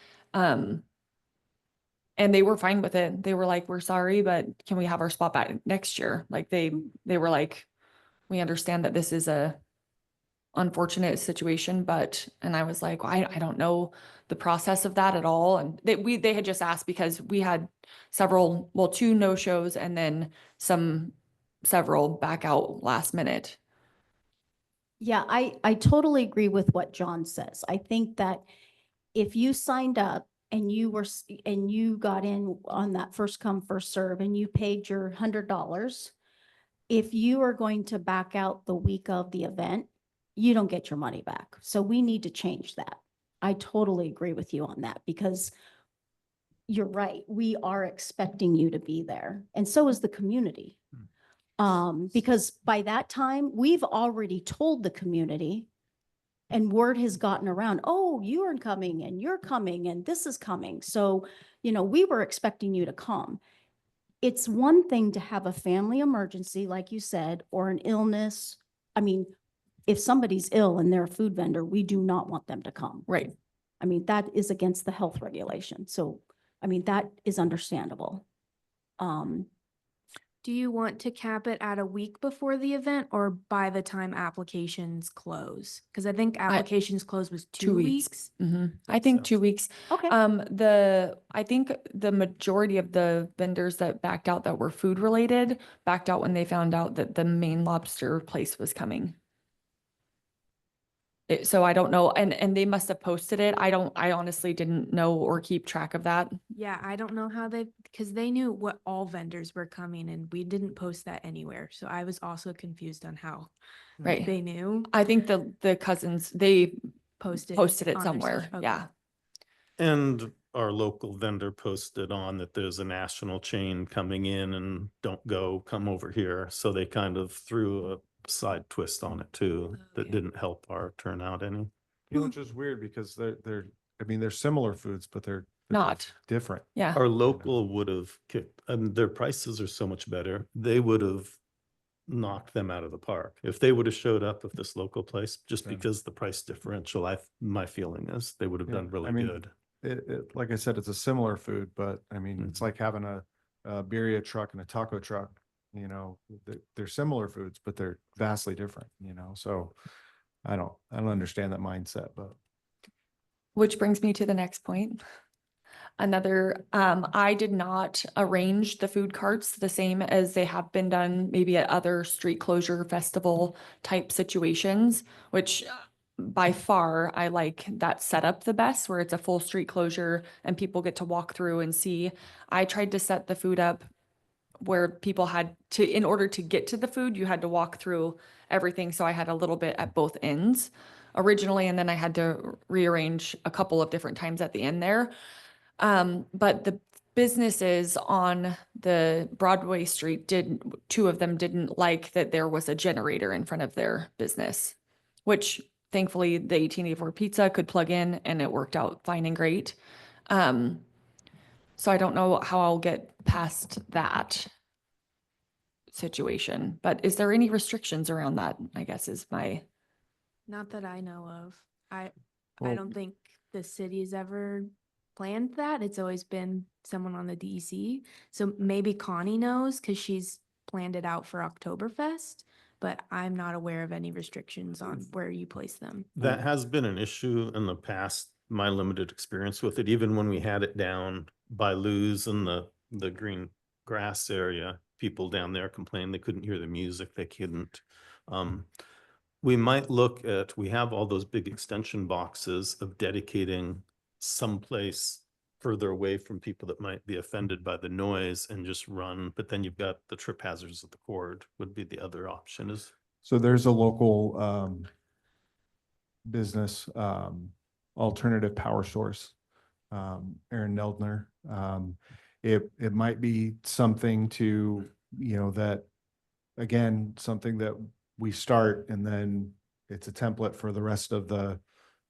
And they were fine with it. They were like, we're sorry, but can we have our spot back next year? Like they were like, we understand that this is a unfortunate situation, but, and I was like, I don't know the process of that at all. And they had just asked because we had two no-shows and then several back out last minute. Yeah, I totally agree with what John says. I think that if you signed up and and you got in on that first come, first serve, and you paid your $100, if you are going to back out the week of the event, you don't get your money back. So we need to change that. I totally agree with you on that because you're right. We are expecting you to be there. And so is the community. Because by that time, we've already told the community and word has gotten around, oh, you are coming and you're coming and this is coming. So, you know, we were expecting you to come. It's one thing to have a family emergency, like you said, or an illness. I mean, if somebody's ill and they're a food vendor, we do not want them to come. Right. I mean, that is against the health regulation. So, I mean, that is understandable. Do you want to cap it at a week before the event or by the time applications close? Because I think applications close was 2 weeks. I think So- 2 weeks. Okay. I think the majority of the vendors that backed out that were food related backed out when they found out that the Maine lobster place was coming. So I don't know, and they must have posted it. I honestly didn't know or keep track of that. Yeah, I don't know how because they knew what all vendors were coming and we didn't post that anywhere. So I was also confused on how Right. they knew. I think the cousins, they Posted posted it on their somewhere. social- okay. Yeah. And our local vendor posted on that there's a national chain coming in and don't go, come over here. So they kind of threw a side twist on it too, that yeah. didn't help our turnout any. You know, which is weird because I mean, they're similar foods, but they're Not. different. Yeah. Our local would have kicked, and their prices are so much better. They would have knocked them out of the park. If they would have showed up with this local place, just Yeah. because the price differential, my feeling is they would have Yeah, done really I mean, good. Like I said, it's a similar food, but I mean, it's Mhm. like having a birria truck and a taco truck, you know, they're similar foods, but they're vastly different, you know, so I don't understand that mindset, but Which brings me to the next point. I did not arrange the food carts the same as they have been done maybe at other street closure festival type situations, which by far I like that setup the best, where it's a full street closure and people get to walk through and see. I tried to set the food up where people had to, in order to get to the food, you had to walk through everything. So I had a little bit at both ends originally, and then I had to rearrange a couple of different times at the end there. But the businesses on the Broadway Street two of them didn't like that there was a generator in front of their business, which thankfully the 1884 pizza could plug in and it worked out fine and great. So I don't know how I'll get past that situation, but is there any restrictions around that? I guess is my, Not that I know of. I Well- don't think the city's ever planned that. It's always been someone on the DEC. So maybe Connie knows because she's planned it out for Oktoberfest, but I'm not aware of any restrictions on where you place them. That has been an issue in the past, my limited experience with it, even when we had it down by Lou's and the green grass area. People down there complained they couldn't hear the music, they couldn't. We might look at, we have all those big extension boxes of dedicating someplace further away from people that might be offended by the noise and just run, but then you've got the trip hazards of the cord would be the other option is. So there's a local business, alternative power source, Aaron Neldner. It might be something to, you know, that, again, something that we start and then it's a template for the rest of the,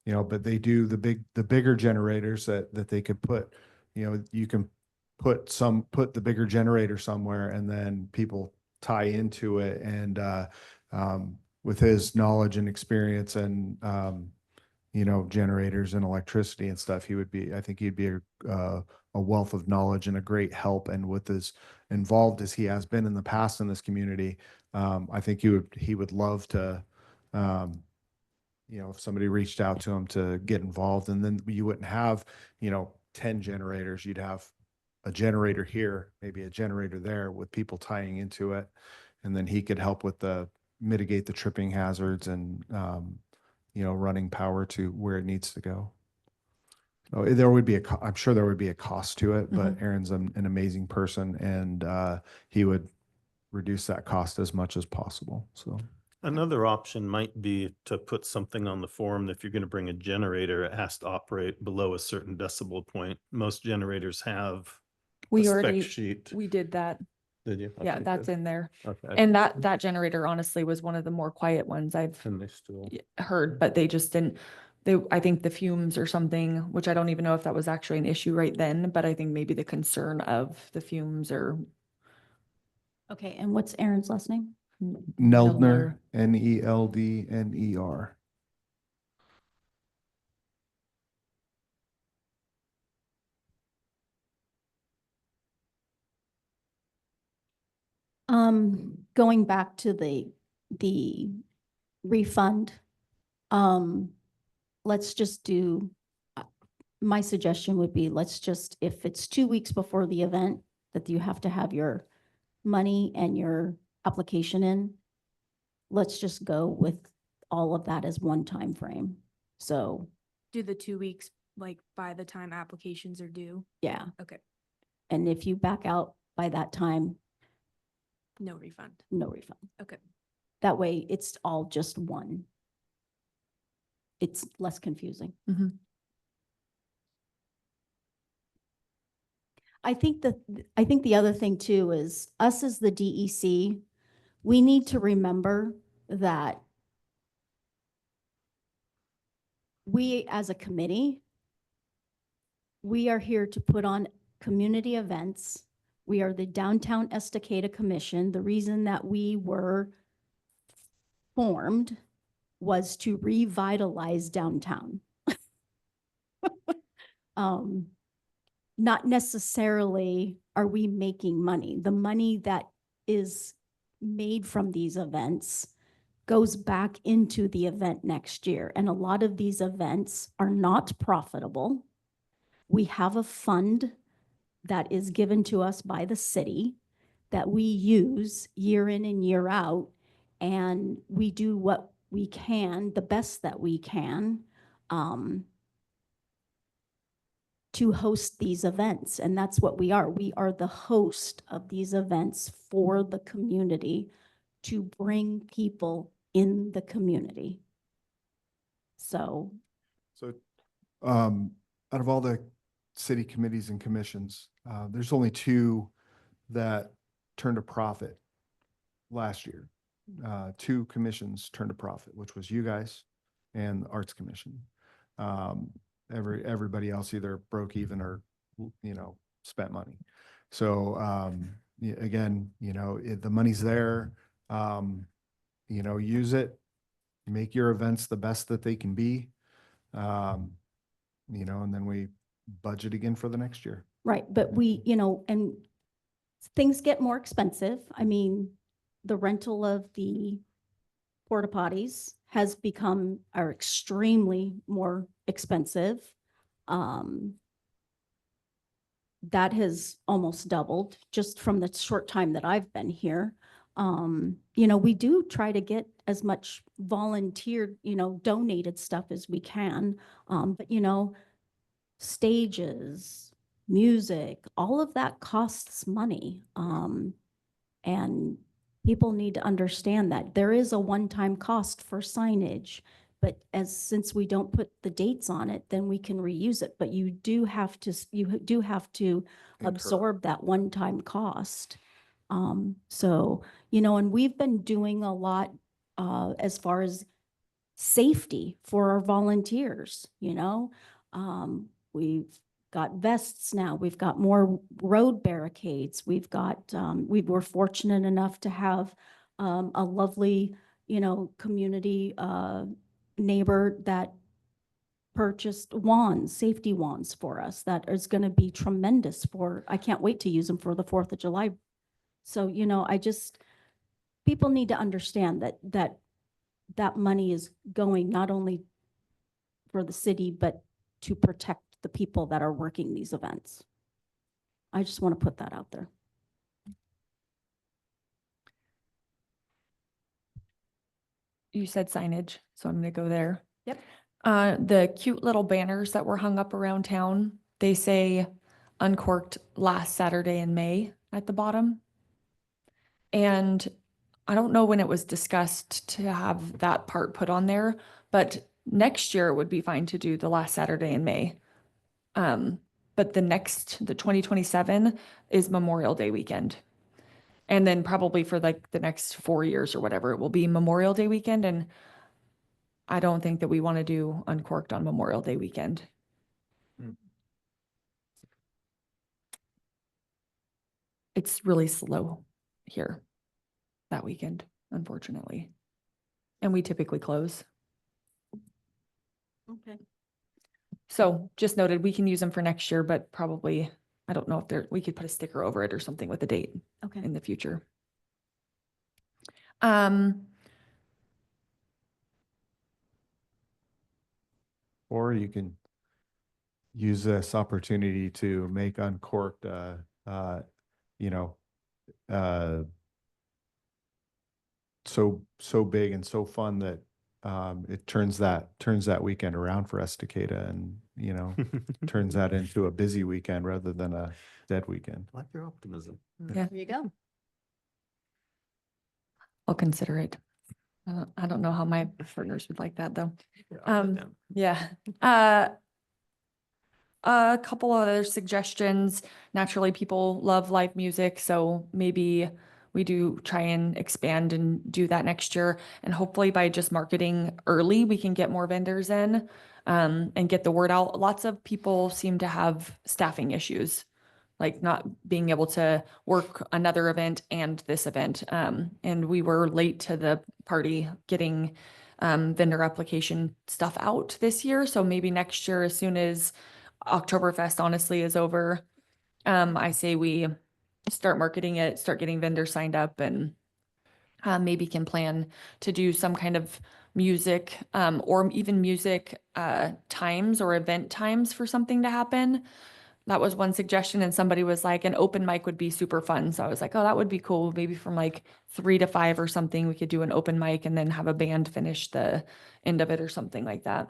you know, but they do the bigger generators that they could put, you know, you can put the bigger generator somewhere and then people tie into it. And with his knowledge and experience and, you know, generators and electricity and stuff, I think he'd be a wealth of knowledge and a great help. And with as involved as he has been in the past in this community, I think he would love to, you know, if somebody reached out to him to get involved, and then you wouldn't have, you know, 10 generators, you'd have a generator here, maybe a generator there with people tying into it. And then he could help with mitigate the tripping hazards and, you know, running power to where it needs to go. So there would be I'm sure there would be a cost to it, but Aaron's an amazing person and he would reduce that cost as much as possible. So Another option might be to put something on the form that if you're going to bring a generator, it has to operate below a certain decibel point. Most generators have We a spec already, sheet. we did that. Did you? Yeah, Okay, that's good. in there. Okay. And that generator honestly was one of the more quiet ones I've And they still. heard, but they just didn't, I think the fumes or something, which I don't even know if that was actually an issue right then, but I think maybe the concern of the fumes or Okay, and what's Aaron's last name? Neldner, Neldner. Going back to the refund, let's just do, my suggestion would be, let's just, if it's 2 weeks before the event, that you have to have your money and your application in, let's just go with all of that as one time frame. So, Do the 2 weeks, like by the time applications are due? yeah. Okay. And if you back out by that time, No refund. no refund. Okay. That way it's all just one. It's less confusing. I think the other thing too is us as the DEC, we need to remember that we as a committee, we are here to put on community events. We are the Downtown Estacada Commission. The reason that we were formed was to revitalize downtown. Not necessarily are we making money. The money that is made from these events goes back into the event next year. And a lot of these events are not profitable. We have a fund that is given to us by the city that we use year in and year out. And we do what we can, the best that we can, to host these events. And that's what we are. We are the host of these events for the community to bring people in the community. So, out of all the city committees and commissions, there's only 2 that turned a profit last year. 2 commissions turned a profit, which was you guys and the Arts Commission. Everybody else either broke even or, you know, spent money. So, again, you know, the money's there, you know, use it, make your events the best that they can be. You know, and then we budget again for the next year. right, but we, you know, and things get more expensive. I mean, the rental of the porta potties are extremely more expensive. that has almost doubled just from the short time that I've been here. You know, we do try to get as much volunteer, you know, donated stuff as we can. But you know, stages, music, all of that costs money. And people need to understand that there is a one-time cost for signage. But since we don't put the dates on it, then we can reuse it. But you do have to, you do have to Incur. absorb that one-time cost. So, you know, and we've been doing a lot as far as safety for our volunteers, you know. We've got vests now, we've got more road barricades, we've got, we were fortunate enough to have a lovely, you know, community neighbor that purchased wands, safety wands for us that is going to be tremendous for, I can't wait to use them for the 4th of July. So, you know, people need to understand that money is going not only for the city, but to protect the people that are working these events. I just want to put that out there. You said signage, so I'm gonna go there. Yep. The cute little banners that were hung up around town, they say uncorked last Saturday in May at the bottom. And I don't know when it was discussed to have that part put on there, but next year it would be fine to do the last Saturday in May. But the 2027 is Memorial Day weekend. And then probably for like the next 4 years or whatever, it will be Memorial Day weekend. And I don't think that we want to do uncorked on Memorial Day weekend. Mm. It's really slow here that weekend, unfortunately. And we typically close. Okay. So just noted, we can use them for next year, but probably, I don't know if we could put a sticker over it or something with a date Okay. in the future. Or you can use this opportunity to make uncorked, you know, so big and so fun that it turns that weekend around for Estacada, and you know, turns that into a busy weekend rather than a dead weekend. I like your optimism. Yeah. There you go. I'll consider it. I don't know how my partners would like that though. Yeah, I'll put down. Yeah. A couple other suggestions. Naturally, people love live music, so maybe we do try and expand and do that next year. And hopefully by just marketing early, we can get more vendors in and get the word out. Lots of people seem to have staffing issues, like not being able to work another event and this event. And we were late to the party getting vendor application stuff out this year. So maybe next year, as soon as Oktoberfest honestly is over, I say we start marketing it, start getting vendors signed up, and maybe can plan to do some kind of music or even music times or event times for something to happen. That was one suggestion, and somebody was like, an open mic would be super fun. So I was like, oh, that would be cool. Maybe from like 3 to 5 or something, we could do an open mic and then have a band finish the end of it or something like that.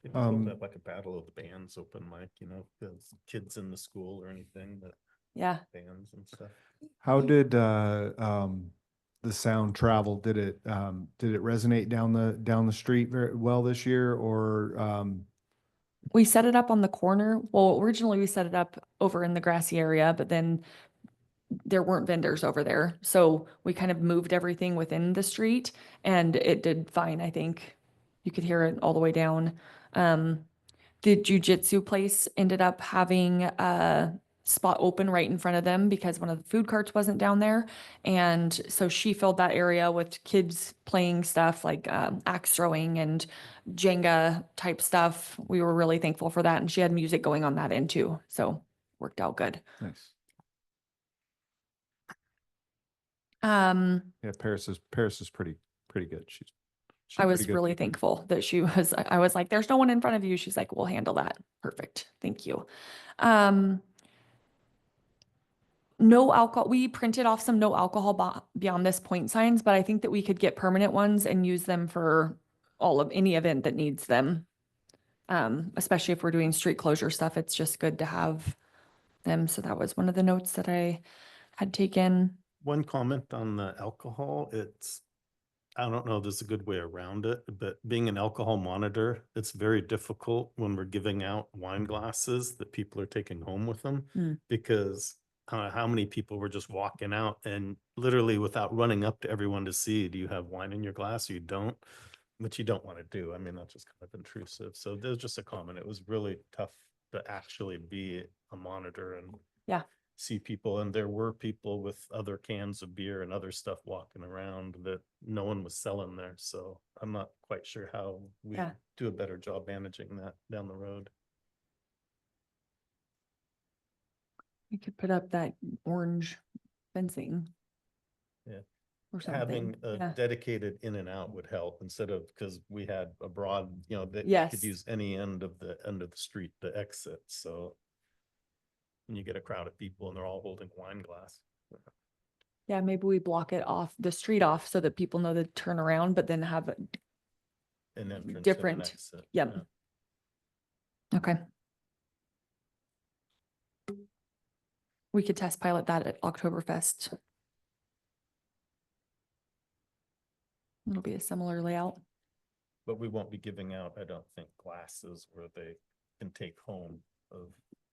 It'd be cool to have like a battle of the bands open mic, you know, because kids in the school or anything, but Yeah. bands and stuff. How did the sound travel? Did it resonate down the street very well this year, or We set it up on the corner. Well, originally we set it up over in the grassy area, but then there weren't vendors over there. So we kind of moved everything within the street and it did fine, I think. You could hear it all the way down. The jujitsu place ended up having a spot open right in front of them because one of the food carts wasn't down there. And so she filled that area with kids playing stuff like axe throwing and Jenga type stuff. We were really thankful for that. And she had music going on that end too. So worked out good. nice? Um, Yeah, Paris is pretty good. She's I was pretty good. really thankful that I was like, there's no one in front of you. She's like, we'll handle that. Perfect. Thank you. no alcohol, we printed off some no alcohol beyond this point signs, but I think that we could get permanent ones and use them for all of any event that needs them. Especially if we're doing street closure stuff, it's just good to have them. So that was one of the notes that I had taken. One comment on the alcohol, I don't know if there's a good way around it, but being an alcohol monitor, it's very difficult when we're giving out wine glasses that people are taking home with them. Mm. Because how many people were just walking out and literally without running up to everyone to see, do you have wine in your glass? Or you don't, which you don't want to do. I mean, that's just kind of intrusive. So there's just a comment. It was really tough to actually be a monitor and Yeah. see people. And there were people with other cans of beer and other stuff walking around that no one was selling there. So I'm not quite sure how we Yeah. do a better job managing that down the road. We could put up that orange fencing. Yeah. Or something. Having a Yeah. dedicated in and out would help instead of, because we had a broad, that you Yes. could use any end of the street to exit. So when you get a crowd of people and they're all holding wine glass. Yeah, maybe we block it off, the street off so that people know to turn around, but then have, An entrance and an Different. exit. Yep. Yeah. okay. We could test pilot that at Oktoberfest. It'll be a similar layout. But we won't be giving out, I don't think, glasses where they can take home of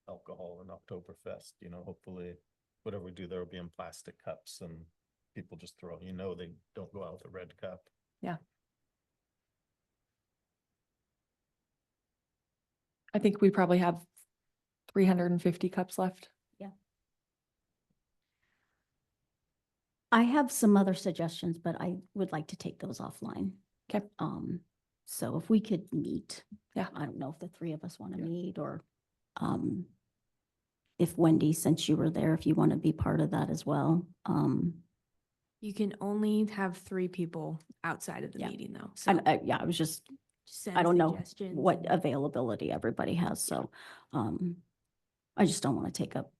alcohol in Oktoberfest, hopefully whatever we do, there will be in plastic cups and people just throw, they don't go out with a red cup. Yeah. I think we probably have 350 cups left. I have some other suggestions, but I would like to take those offline. Okay. So if we could meet. Yeah. I don't know if the three of us want to Yeah. meet or, if Wendy, since you were there, if you want to be part of that as well. You can only have 3 people outside of the Yeah. meeting though. So I was just, send I don't know suggestions what and- availability everybody has, so, I just don't want to take up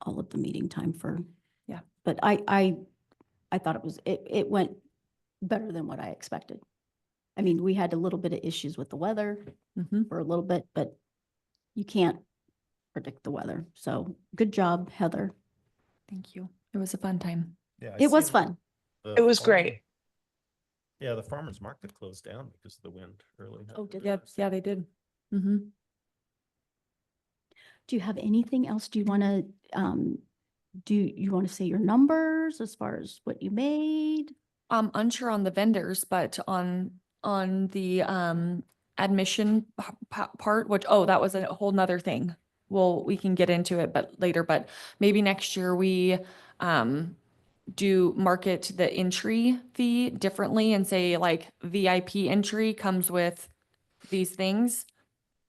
all of the meeting time for. Yeah. But I thought it went better than what I expected. I mean, we had a little bit of issues with the weather Mhm. for a little bit, but you can't predict the weather. So good job, Heather. Thank you. It was a fun time. Yeah. It was fun. It was great. Yeah, the farmer's market closed down because of the wind early. Oh, did Yep. Yeah, they did. Mm-hmm. Do you have anything else? Do you want to say your numbers as far as what you made? I'm unsure on the vendors, but on the admission part, which, that was a whole nother thing. Well, we can get into it, but later, but maybe next year we do market the entry fee differently and say like VIP entry comes with these things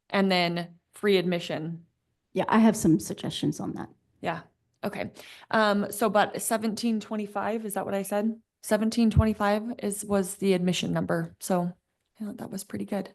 and then free admission. Yeah, I have some suggestions on that. Yeah. Okay. So but 1725, is that what I said? 1725 was the admission number. So yeah, that was pretty good.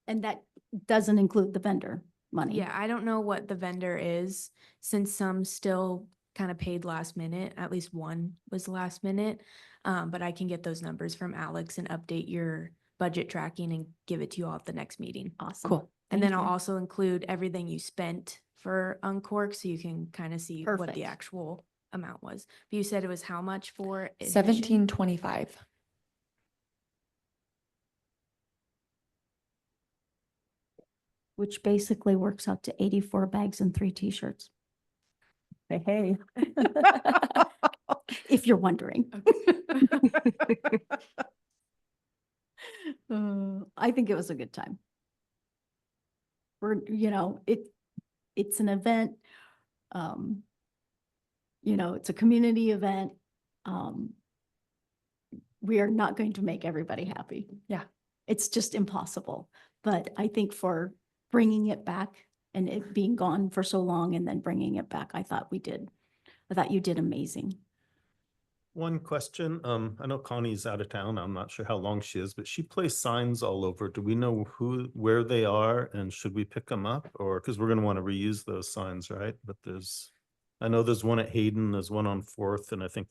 And that doesn't include the vendor money. Yeah, I don't know what the vendor is, since some still kind of paid last minute, at least one was last minute. But I can get those numbers from Alex and update your budget tracking and give it to you all at the next meeting. Awesome. Cool. And then Thank I'll you. also include everything you spent for Uncork, so you can kind of see what Perfect. the actual amount was. But you said it was how much for admission? 1725. Which basically works out to 84 bags and 3 t-shirts, Hey. if you're wondering. I think it was a good time. It's an event. It's a community event. We are not going to make everybody happy. Yeah. It's just impossible. But I think for bringing it back and it being gone for so long and then bringing it back, I thought you did amazing. One question, I know Connie's out of town. I'm not sure how long she is, but she placed signs all over. Do we know where they are and should we pick them up? Or, because we're going to want to reuse those signs, right? But I know there's one at Hayden, there's one on Fourth, and I think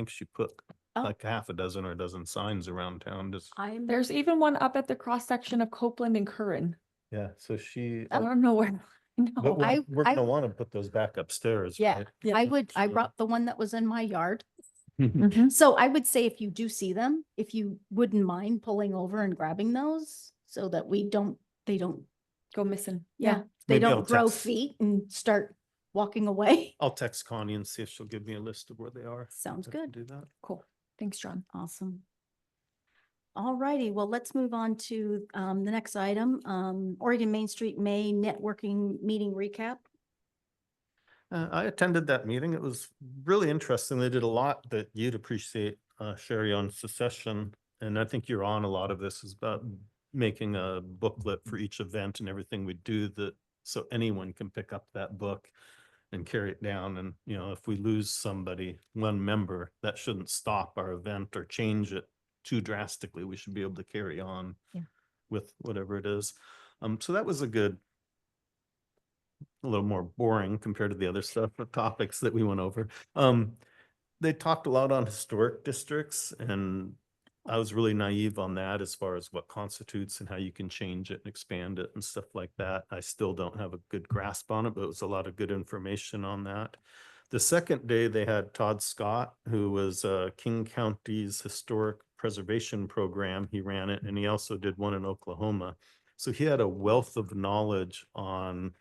she put Oh. like half a dozen or a dozen signs around town, just, There's even one up at the cross section of Copeland and Curran. yeah, so she. I don't know where. But No. we're I- gonna wanna put those back upstairs, Yeah, right? Yeah. I So- brought the one that was in my yard. Mhm. So I would say if you do see them, if you wouldn't mind pulling over and grabbing those so that they don't, Go missing. yeah, they Maybe I'll don't grow text- feet and start walking away. I'll text Connie and see if she'll give me a list of where they are. Sounds I can good. Do that. Cool. Thanks, John. Awesome. All righty, well, let's move on to the next item, Oregon Main Street May networking meeting recap. I attended that meeting. It was really interesting. They did a lot that you'd appreciate, Sherry, on secession. And I think you're on a lot of this is about making a booklet for each event and everything we do that, so anyone can pick up that book and carry it down. And, you know, if we lose somebody, one member, that shouldn't stop our event or change it too drastically. We should be able to carry on Yeah. with whatever it is. So that was a little more boring compared to the other stuff, the topics that we went over. They talked a lot on historic districts, and I was really naive on that as far as what constitutes and how you can change it and expand it and stuff like that. I still don't have a good grasp on it, but it was a lot of good information on that. The second day, they had Todd Scott, who was King County's Historic Preservation Program. He ran it, and he also did one in Oklahoma. So he had a wealth of knowledge on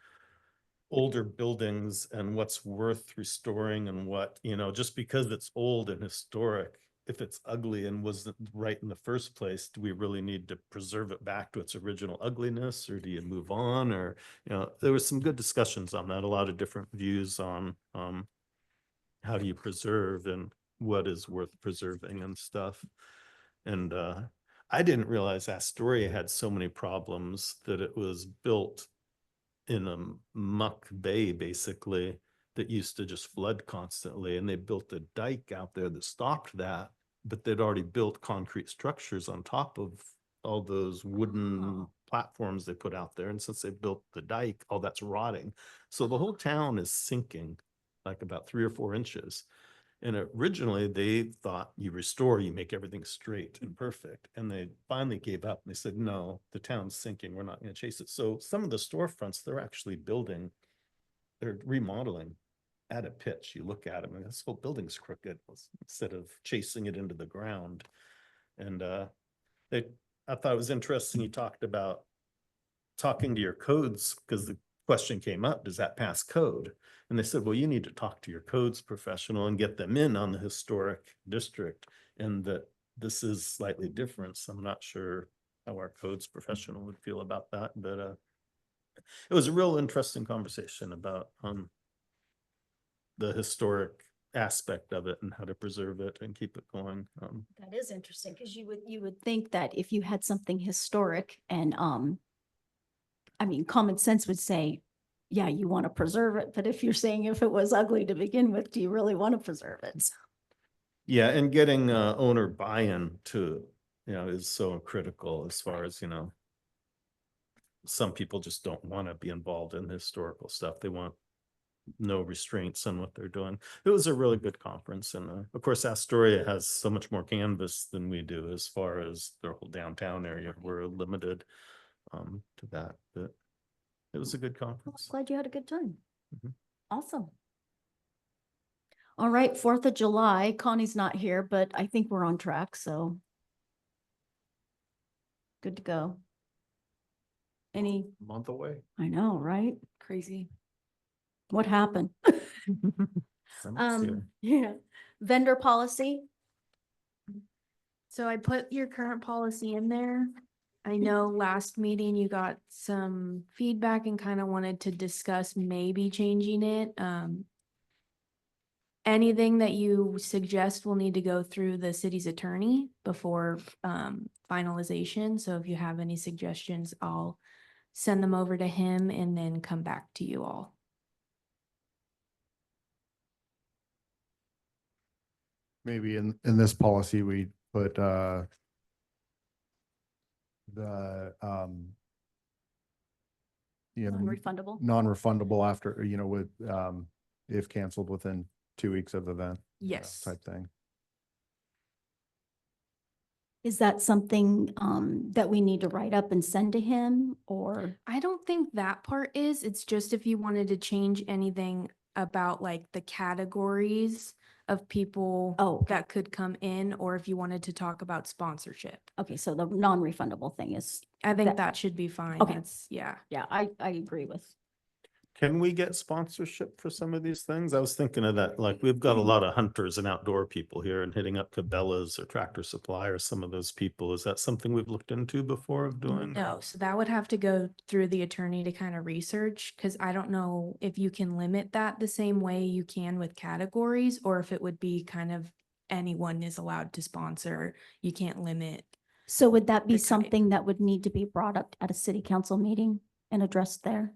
older buildings and what's worth restoring and what, you know, just because it's old and historic, if it's ugly and wasn't right in the first place, do we really need to preserve it back to its original ugliness, or do you move on? Or, you know, there was some good discussions on that, a lot of different views on how do you preserve and what is worth preserving and stuff. And I didn't realize Astoria had so many problems, that it was built in a muck bay, basically, that used to just flood constantly. And they built a dike out there that stopped that, but they'd already built concrete structures on top of all those wooden platforms they put out there. And since they built the dike, all that's rotting. So the whole town is sinking like about 3 or 4 inches. And originally they thought you restore, you make everything straight and perfect. And they finally gave up and they said, no, the town's sinking. We're not going to chase it. So some of the storefronts, they're actually building, they're remodeling at a pitch. You look at them and this whole building's crooked instead of chasing it into the ground. And I thought it was interesting. You talked about talking to your codes, because the question came up, does that pass code? And they said, well, you need to talk to your codes professional and get them in on the historic district, and that this is slightly different. So I'm not sure how our codes professional would feel about that, but it was a real interesting conversation about the historic aspect of it and how to preserve it and keep it going. That is interesting, because you would think that if you had something historic and, I mean, common sense would say, yeah, you want to preserve it, but if you're saying if it was ugly to begin with, do you really want to preserve it? Yeah, and getting owner buy-in to, you know, is so critical as far as, you know, some people just don't want to be involved in historical stuff. They want no restraints on what they're doing. It was a really good conference. And of course, Astoria has so much more canvas than we do as far as their whole downtown area. We're limited to that, but it was a good Well, I'm conference. glad you had a good time. Mhm. Awesome. All right, 4th of July, Connie's not here, but I think we're on track, so good to go. Any, Month away. I know, right? Crazy. What happened? Summer's here. Yeah, vendor policy. So I put your current policy in there. I know last meeting you got some feedback and kind of wanted to discuss maybe changing it. Anything that you suggest will need to go through the city's attorney before finalization. So if you have any suggestions, I'll send them over to him and then come back to you all. Maybe in this policy, we put you know, Non-refundable. non-refundable after, you know, with if canceled within 2 weeks of the event. Yes. Type thing. Is that something that we need to write up and send to him, or? I don't think that part is, it's just if you wanted to change anything about like the categories of people Oh, okay. that could come in, or if you wanted to talk about sponsorship. Okay, so the non-refundable thing is, I think That- that should be fine. Okay. That's, yeah. yeah, I agree with. Can we get sponsorship for some of these things? I was thinking of that, like, we've got a lot of hunters and outdoor people here and hitting up Cabela's or Tractor Supply or some of those people. Is that something we've looked into before of doing? No, so that would have to go through the attorney to kind of research, because I don't know if you can limit that the same way you can with categories, or if it would be kind of anyone is allowed to sponsor. You can't limit. So would that be The type. something that would need to be brought up at a city council meeting and addressed there?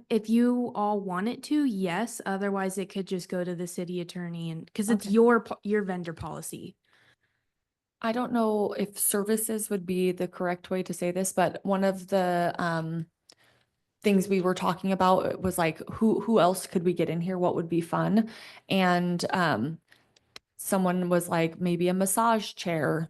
If you all want it to, yes, otherwise it could just go to the city attorney, and, because it's Okay. your vendor policy. I don't know if services would be the correct way to say this, but one of the things we were talking about was like, who else could we get in here? What would be fun? And someone was like, maybe a massage chair,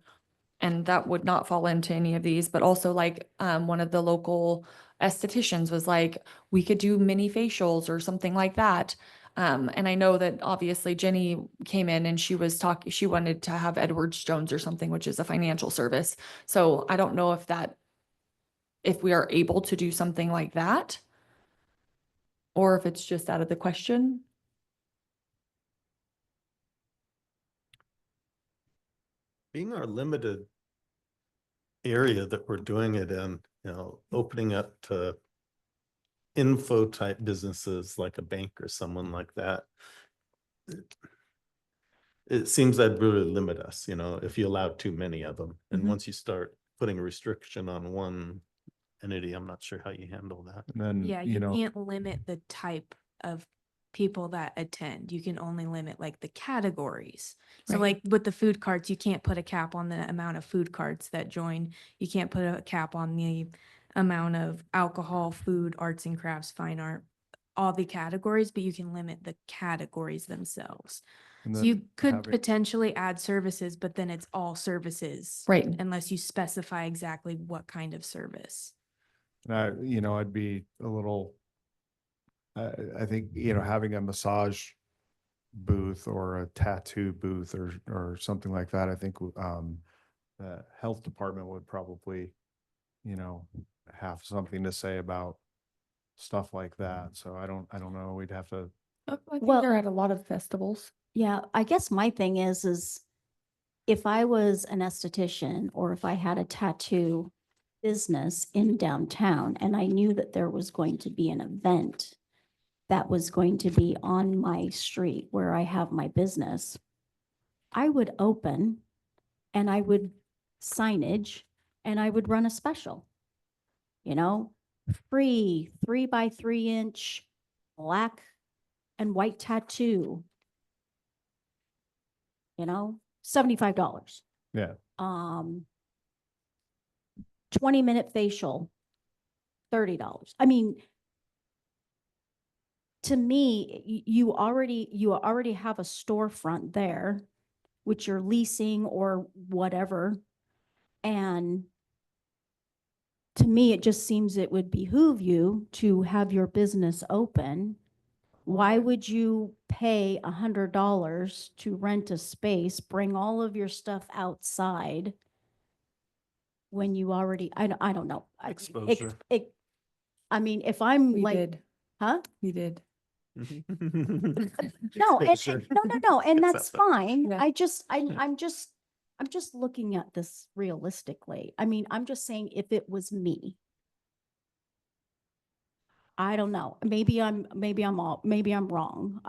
and that would not fall into any of these, but also like one of the local estheticians was like, we could do mini facials or something like that. And I know that obviously Jenny came in and she was talking, she wanted to have Edwards Jones or something, which is a financial service. So I don't know if we are able to do something like that, or if it's just out of the question. Being our limited area that we're doing it in, opening up to info type businesses like a bank or someone like that. It seems that'd really limit us, if you allow too many of them. And Mhm. once you start putting a restriction on one entity, I'm not sure how you handle that. And then, Yeah, you can't limit the type of people that attend. You can only limit like the categories. So Right. like with the food carts, you can't put a cap on the amount of food carts that join. You can't put a cap on the amount of alcohol, food, arts and crafts, fine art, all the categories, but you can limit the categories themselves. and So then you could having- potentially add services, but then it's all services. Right. Unless you specify exactly what kind of service. And I'd be a little, I think, having a massage booth or a tattoo booth or something like that, I think, the health department would probably, have something to say about stuff like that. So I don't know. We'd have to, I think Well- they're at a lot of festivals. Yeah, I guess my thing is if I was an esthetician or if I had a tattoo business in downtown and I knew that there was going to be an event that was going to be on my street where I have my business, I would open and I would signage and I would run a special. Free 3x3 inch black and white tattoo. $75. yeah. 20-minute facial, $30. I mean, to me, you already have a storefront there, which you're leasing or whatever. And to me, it just seems it would behoove you to have your business open. Why would you pay $100 to rent a space, bring all of your stuff outside when you already, I don't know. Exposure. I mean, if I'm We like, did. huh? We did. No, Exposure. no, and Gets that's out there. fine. Yeah. I'm just looking at this realistically. I mean, I'm just saying if it was me. I don't know. Maybe I'm wrong.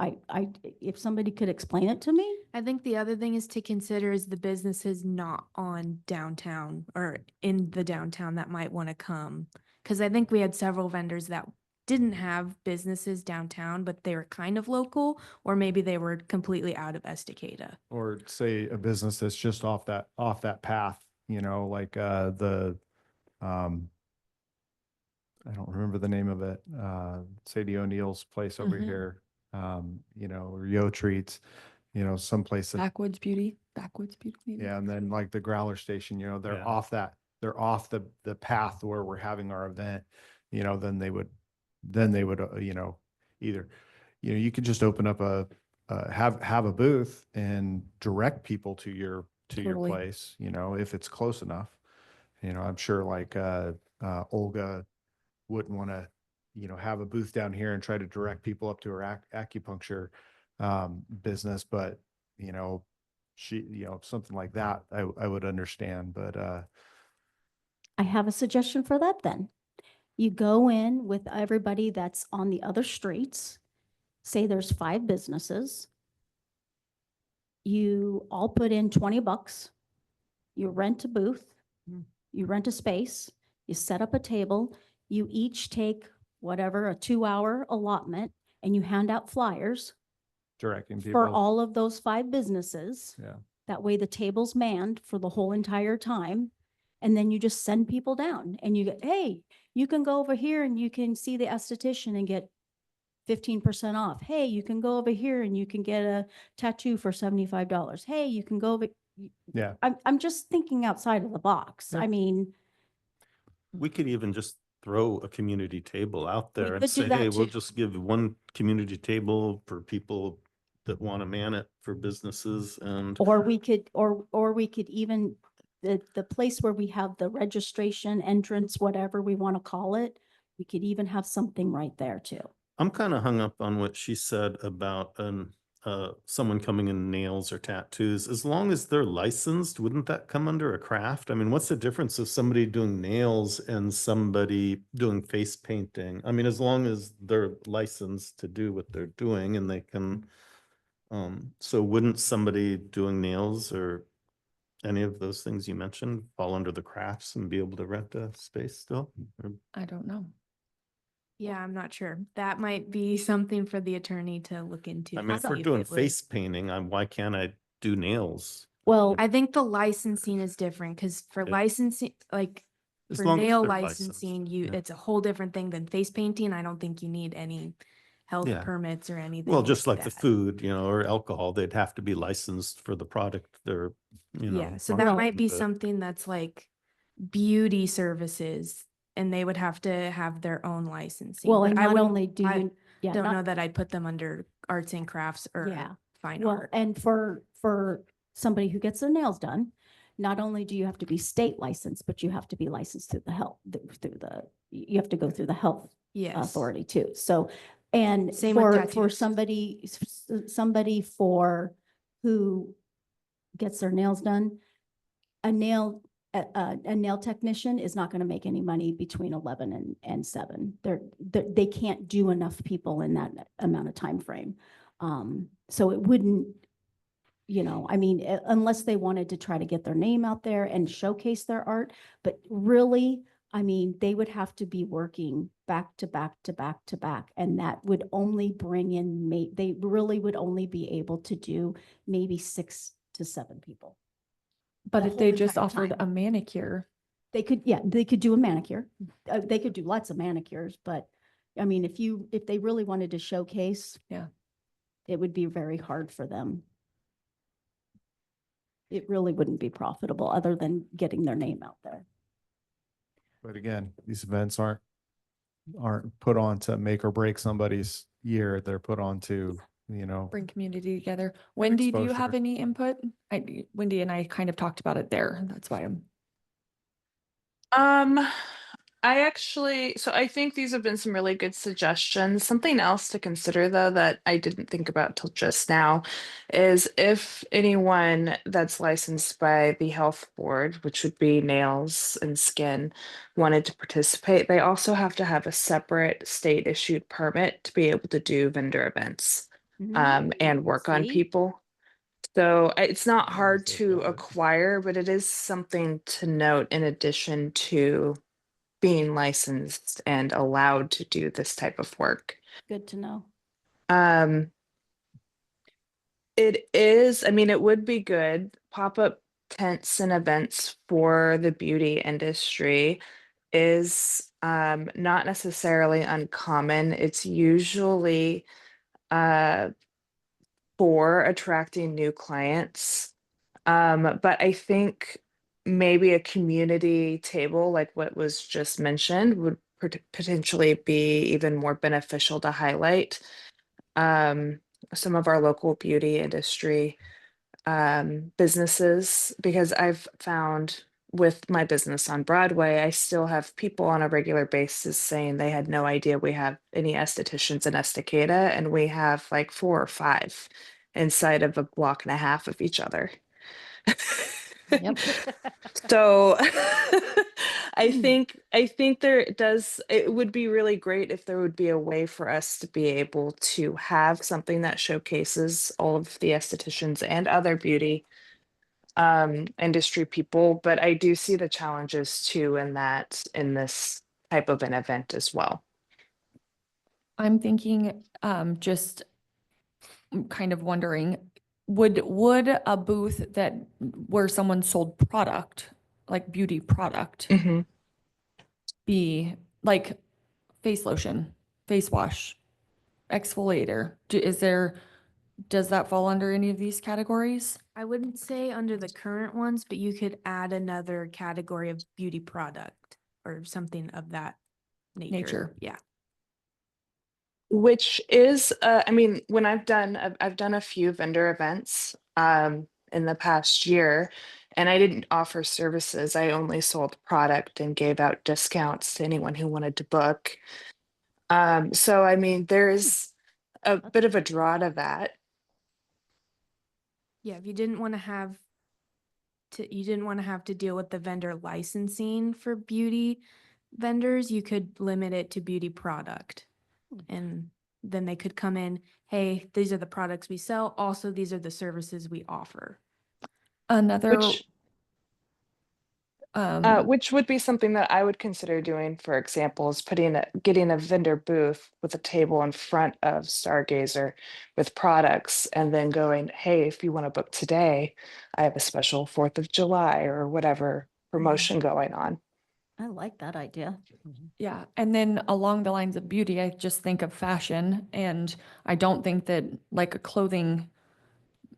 If somebody could explain it to me. I think the other thing is to consider is the businesses not on downtown or in the downtown that might want to come. Because I think we had several vendors that didn't have businesses downtown, but they were kind of local, or maybe they were completely out of Estacada. Or say a business that's just off that path, like I don't remember the name of it. Sadie O'Neill's place over Mhm. here. or Yo Treats, someplace that, Backwoods Beauty, maybe? yeah, and then like the Growler Station, they're Yeah. off they're off the path where we're having our event, then they would, either, you could just open up have a booth and direct people to your Totally. place, if it's close enough. I'm sure like Olga wouldn't want to, have a booth down here and try to direct people up to her acupuncture business, but she, something like that, I would understand, but I have a suggestion for that then. You go in with everybody that's on the other streets, say there's 5 businesses. You all put in $20. You rent a booth, you rent a space, you set up a table, you each take whatever, a 2-hour allotment, and you hand out flyers directing for people. all of those 5 businesses. Yeah. That way the table's manned for the whole entire time. And then you just send people down and you get, hey, you can go over here and you can see the esthetician and get 15% off. Hey, you can go over here and you can get a tattoo for $75. Hey, you can go over. Yeah. I'm just thinking outside of the box. Yeah. I mean, We could even just throw a community table out there and could do say, that hey, we'll too. just give one community table for people that want to man it for businesses and. or we could, or we could even, the place where we have the registration entrance, whatever we want to call it, we could even have something right there too. I'm kind of hung up on what she said about someone coming in nails or tattoos. As long as they're licensed, wouldn't that come under a craft? I mean, what's the difference of somebody doing nails and somebody doing face painting? I mean, as long as they're licensed to do what they're doing and they can, so wouldn't somebody doing nails or any of those things you mentioned fall under the crafts and be able to rent a space still? Or- I don't know. Yeah, I'm not sure. That might be something for the attorney to look into. I mean, to if we're see doing it would- face painting, why can't I do nails? Well, I think the licensing is different because for Yeah. licensing, like As for long as nail they're licensed, licensing, yeah. it's a whole different thing than face painting. I don't think you need any health Yeah. permits or anything. Well, just like the that. food, or alcohol, they'd have to be licensed for the product they're, Yeah, so that Well- might be but- something that's like beauty services and they would have to have their own licensing. well, but and I not wouldn't- only do I you, yeah, don't not- know that I'd put them under arts and crafts or Yeah. fine well, art. and for somebody who gets their nails done, not only do you have to be state licensed, but you have to be licensed through the health, you have to go through the health Yes. authority too. So, and Same with for tattoos. somebody for who gets their nails done, a nail technician is not going to make any money between 11 and 7. They can't do enough people in that amount of time frame. So it wouldn't, I mean, unless they wanted to try to get their name out there and showcase their art, but really, I mean, they would have to be working back to back to back to back, and that would only bring in, they really would only be able to do maybe 6 to 7 people. But The if they whole just entire offered time. a manicure, They could do a manicure. They could do lots of manicures, but I mean, if they really wanted to showcase. Yeah. It would be very hard for them. It really wouldn't be profitable other than getting their name out there. But again, these events aren't put on to make or break somebody's year. They're put on to, bring community together. Wendy, do you have exposure. any input? Wendy and I kind of talked about it there. That's why I'm. So I think these have been some really good suggestions. Something else to consider though that I didn't think about till just now is if anyone that's licensed by the health board, which would be nails and skin, wanted to participate, they also have to have a separate state issued permit to be able to do vendor events and work on See? people. So it's not As long hard as they've to got it. acquire, but it is something to note in addition to being licensed and allowed to do this type of work. Good to know. It is, I mean, it would be good. Pop-up tents and events for the beauty industry is not necessarily uncommon. It's usually for attracting new clients. But I think maybe a community table, like what was just mentioned, would potentially be even more beneficial to highlight some of our local beauty industry businesses, because I've found with my business on Broadway, I still have people on a regular basis saying they had no idea we have any estheticians in Estacada, and we have like 4 or 5 inside of a block and a half of each other. Yep. So I think it would be really great if there would be a way for us to be able to have something that showcases all of the estheticians and other beauty industry people, but I do see the challenges too in this type of an event as well. I'm thinking, just kind of wondering, would a booth that where someone sold product, like beauty product, Mhm. be like face lotion, face wash, exfoliator? Does that fall under any of these categories? I wouldn't say under the current ones, but you could add another category of beauty product or something of that nature. Yeah. Which is, I mean, when I've done a few vendor events in the past year, and I didn't offer services. I only sold product and gave out discounts to anyone who wanted to book. So I mean, there's a bit of a draw to that. Yeah, if you didn't want to have to deal with the vendor licensing for beauty vendors, you could limit it to beauty product. And then they could come in, hey, these are the products we sell. Also, these are the services we offer. Another, Which would be something that I would consider doing, for example, is getting a vendor booth with a table in front of Stargazer with products, and then going, hey, if you want to book today, I have a special 4th of July or whatever promotion going on. I like that idea. yeah, and then along the lines of beauty, I just think of fashion, and I don't think that like a clothing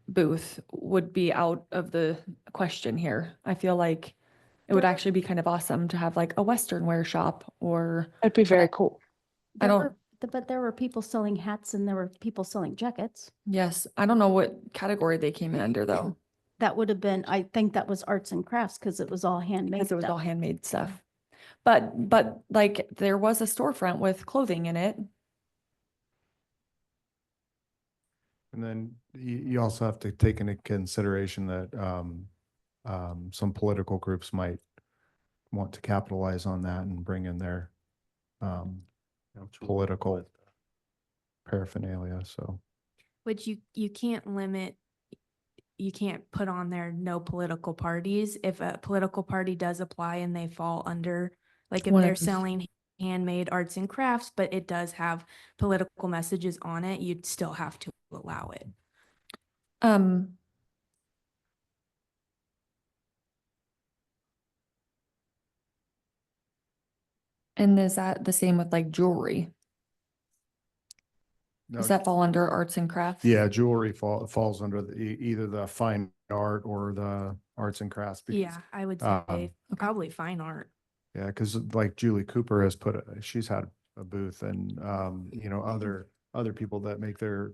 booth would be out of the question here. I feel like it would There- actually be kind of awesome to have like a Western wear shop, or That'd be very cool. I don't- But there were people selling hats and there were people selling jackets. yes, I don't know what category they came in under though, That would have been, I think that was arts and crafts because it was all handmade because it was all stuff. handmade stuff. But like there was a storefront with clothing in it. And then you also have to take into consideration that some political groups might want to capitalize on that and bring in their political paraphernalia, so. Which you can't limit, you can't put on there no political parties. If a political party does apply and they fall under, like if One of they're those. selling handmade arts and crafts, but it does have political messages on it, you'd still have to allow it. And is that the same with like jewelry? Does that fall under arts and crafts? Yeah, jewelry falls under either the fine art or the arts and crafts. because, Yeah, I would say probably fine art. Yeah, because like Julie Cooper has she's had a booth, and other people that make their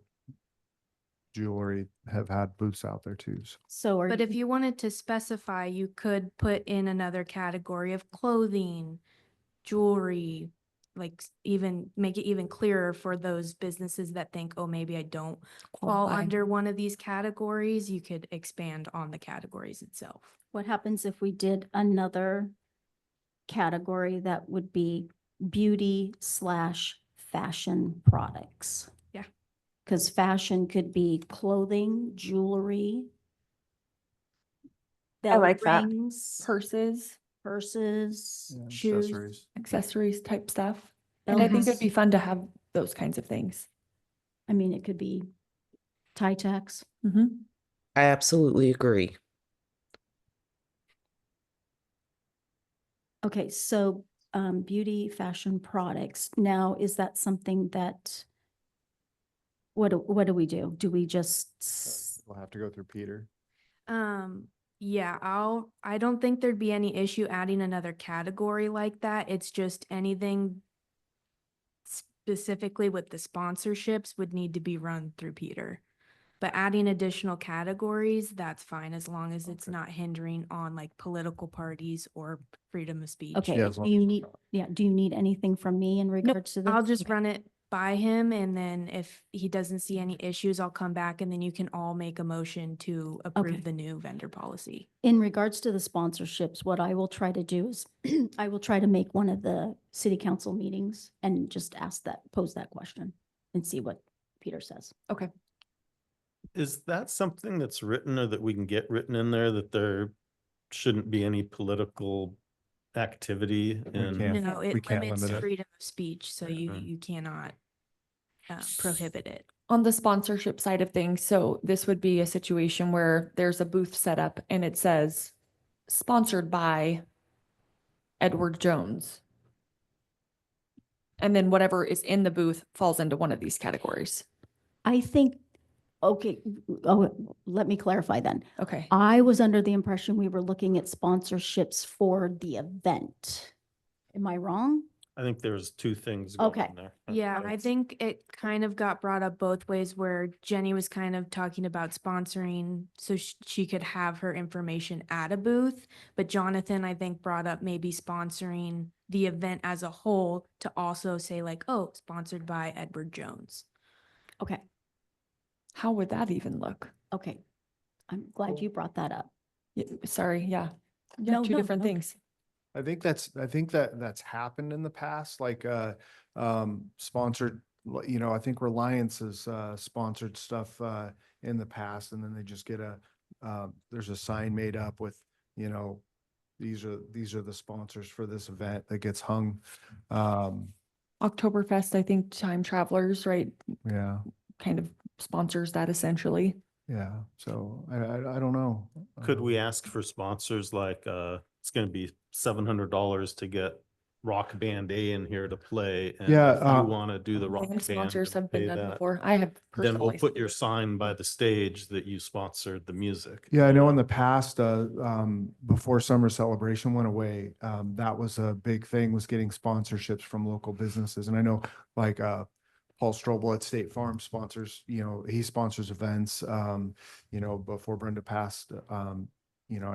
jewelry have had booths out there too. So. But if you wanted to specify, you could put in another category of clothing, jewelry, like even make it even clearer for those businesses that think, oh, maybe I don't fall Qualify. under one of these categories. You could expand on the categories itself. What happens if we did another category that would be beauty/fashion products? Yeah. Because fashion could be clothing, jewelry. I like that. Rings, Purses, purses, Yeah, shoes. accessories. accessories type stuff. And I think it'd be fun to have those kinds of things. I mean, it could be tie tacks. Mhm. I absolutely agree. Okay, so beauty, fashion products. Now, is that something that what do we do? Do we just, We'll have to go through Peter. Yeah, I don't think there'd be any issue adding another category like that. It's just anything specifically with the sponsorships would need to be run through Peter. But adding additional categories, that's fine, as long as it's Okay. not hindering on like political parties or freedom of speech. okay, Yeah, as do long you as- need, yeah, do you need anything from me in Nope, regards to this? I'll just Okay. run it by him, and then if he doesn't see any issues, I'll come back, and then you can all make a motion to approve Okay. the new vendor policy. In regards to the sponsorships, what I will try to do is I will try to make one of the city council meetings and just pose that question and see what Peter says. Okay. Is that something that's written or that we can get written in there, that there shouldn't be any political activity in? can't. No, we it can't limits limit it. freedom of speech, so you Okay. you cannot prohibit it. On the sponsorship side of things, so this would be a situation where there's a booth set up and it says sponsored by Edward Jones. And then whatever is in the booth falls into one of these categories. I think, okay, oh, let me clarify then. Okay. I was under the impression we were looking at sponsorships for the event. Am I wrong? I think there's two things going Okay. on there. Yeah, I That's- think it kind of got brought up both ways, where Jenny was kind of talking about sponsoring so she could have her information at a booth. But Jonathan, I think, brought up maybe sponsoring the event as a whole to also say like, oh, sponsored by Edward Jones. Okay, How would that even look? okay. I'm glad you brought that up. Sorry, yeah. Yeah, No, two no, different no. things. I think that's happened in the past, like, sponsored, I think Reliance has, sponsored stuff, in the past, and then they just get there's a sign made up with, these are the sponsors for this event that gets hung. Oktoberfest, I think Time Travelers, right, Yeah, kind of sponsors that essentially. yeah. So I don't know. Could we ask for sponsors like, it's gonna be $700 to get Rock Band A in here to play? And Yeah, if you wanna do the rock Band band, sponsors and have been pay done that, before. I have then we'll personally. put your sign by the stage that you sponsored the music. Yeah, I know in the past, before summer celebration went away, that was a big thing, was getting sponsorships from local businesses. And I know like, Paul Strobel at State Farm sponsors, he sponsors events, before Brenda passed, and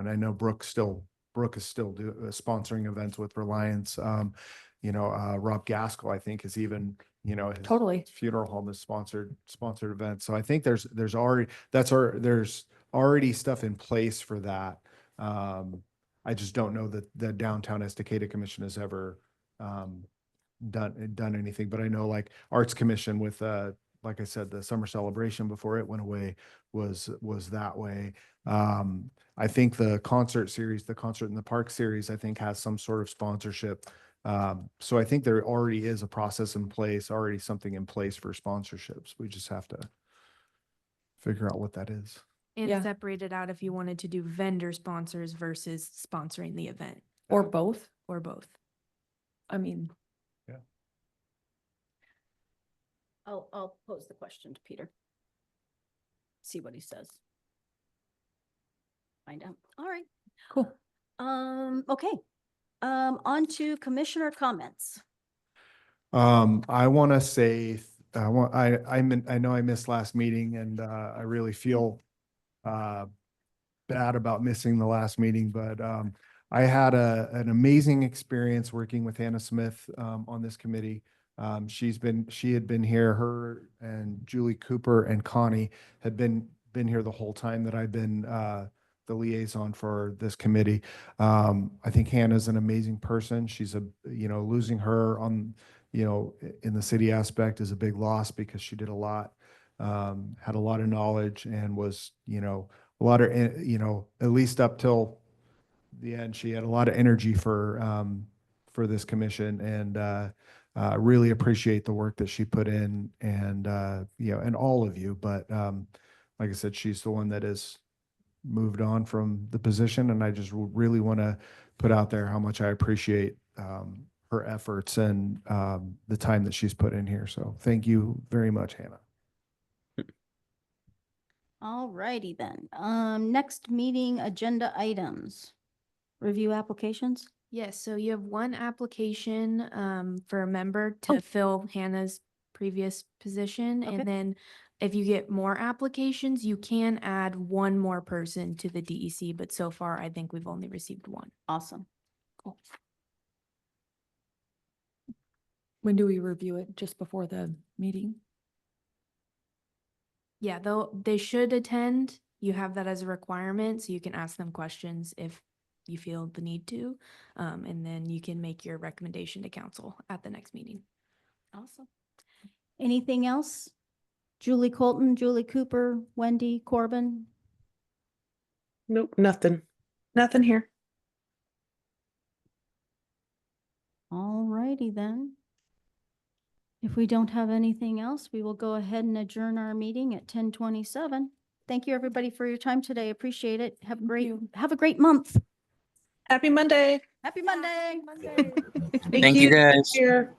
I know Brooke is still sponsoring events with Reliance. Rob Gaskell, I think, is even, his Totally. funeral home is sponsored events. So I think there's already stuff in place for that. I just don't know that the Downtown Estacada Commission has ever done anything, but I know like Arts Commission with like I said, the summer celebration before it went away was that way. I think the concert series, the Concert in the Park series, I think has some sort of sponsorship. So I think there already is a process in place, already something in place for sponsorships. We just have to figure out what that is. And Yeah. separate it out if you wanted to do vendor sponsors versus sponsoring the event, Or both. or both. I mean, I'll pose the question to Peter. See what he says. Find out. All right. cool. Okay. On to commissioner comments. I want to say, I know I missed last meeting and, I really feel, bad about missing the last meeting, but, I had an amazing experience working with Hannah Smith, on this committee. She had been here, her and Julie Cooper and Connie had been here the whole time that I've been, the liaison for this committee. I think Hannah's an amazing person. She's losing her on, in the city aspect is a big loss because she did a lot, had a lot of knowledge and was, a lot of, at least up till the end, she had a lot of energy for this commission, and really appreciate the work that she put in, and and all of you. But like I said, she's the one that has moved on from the position, and I just really want to put out there how much I appreciate her efforts and the time that she's put in here. So thank you very much, Hannah. All righty then. Next meeting agenda items. Review applications. Yes, so you have one application for a member Oh. to fill Hannah's previous position. Okay. And then if you get more applications, you can add one more person to the DEC, but so far I think we've only received one. Awesome. Cool. When do we review it? Just before the meeting? Yeah, they should attend. You have that as a requirement, so you can ask them questions if you feel the need to. And then you can make your recommendation to council at the next meeting. Awesome. Anything else? Julie Colton, Julie Cooper, Wendy Corbin. Nope, nothing. Nothing here. All righty then. If we don't have anything else, we will go ahead and adjourn our meeting at 10:27. Thank you, everybody, for your time today. Appreciate it. Have a great month. Happy Monday. Happy Monday. Thank you, guys. Here.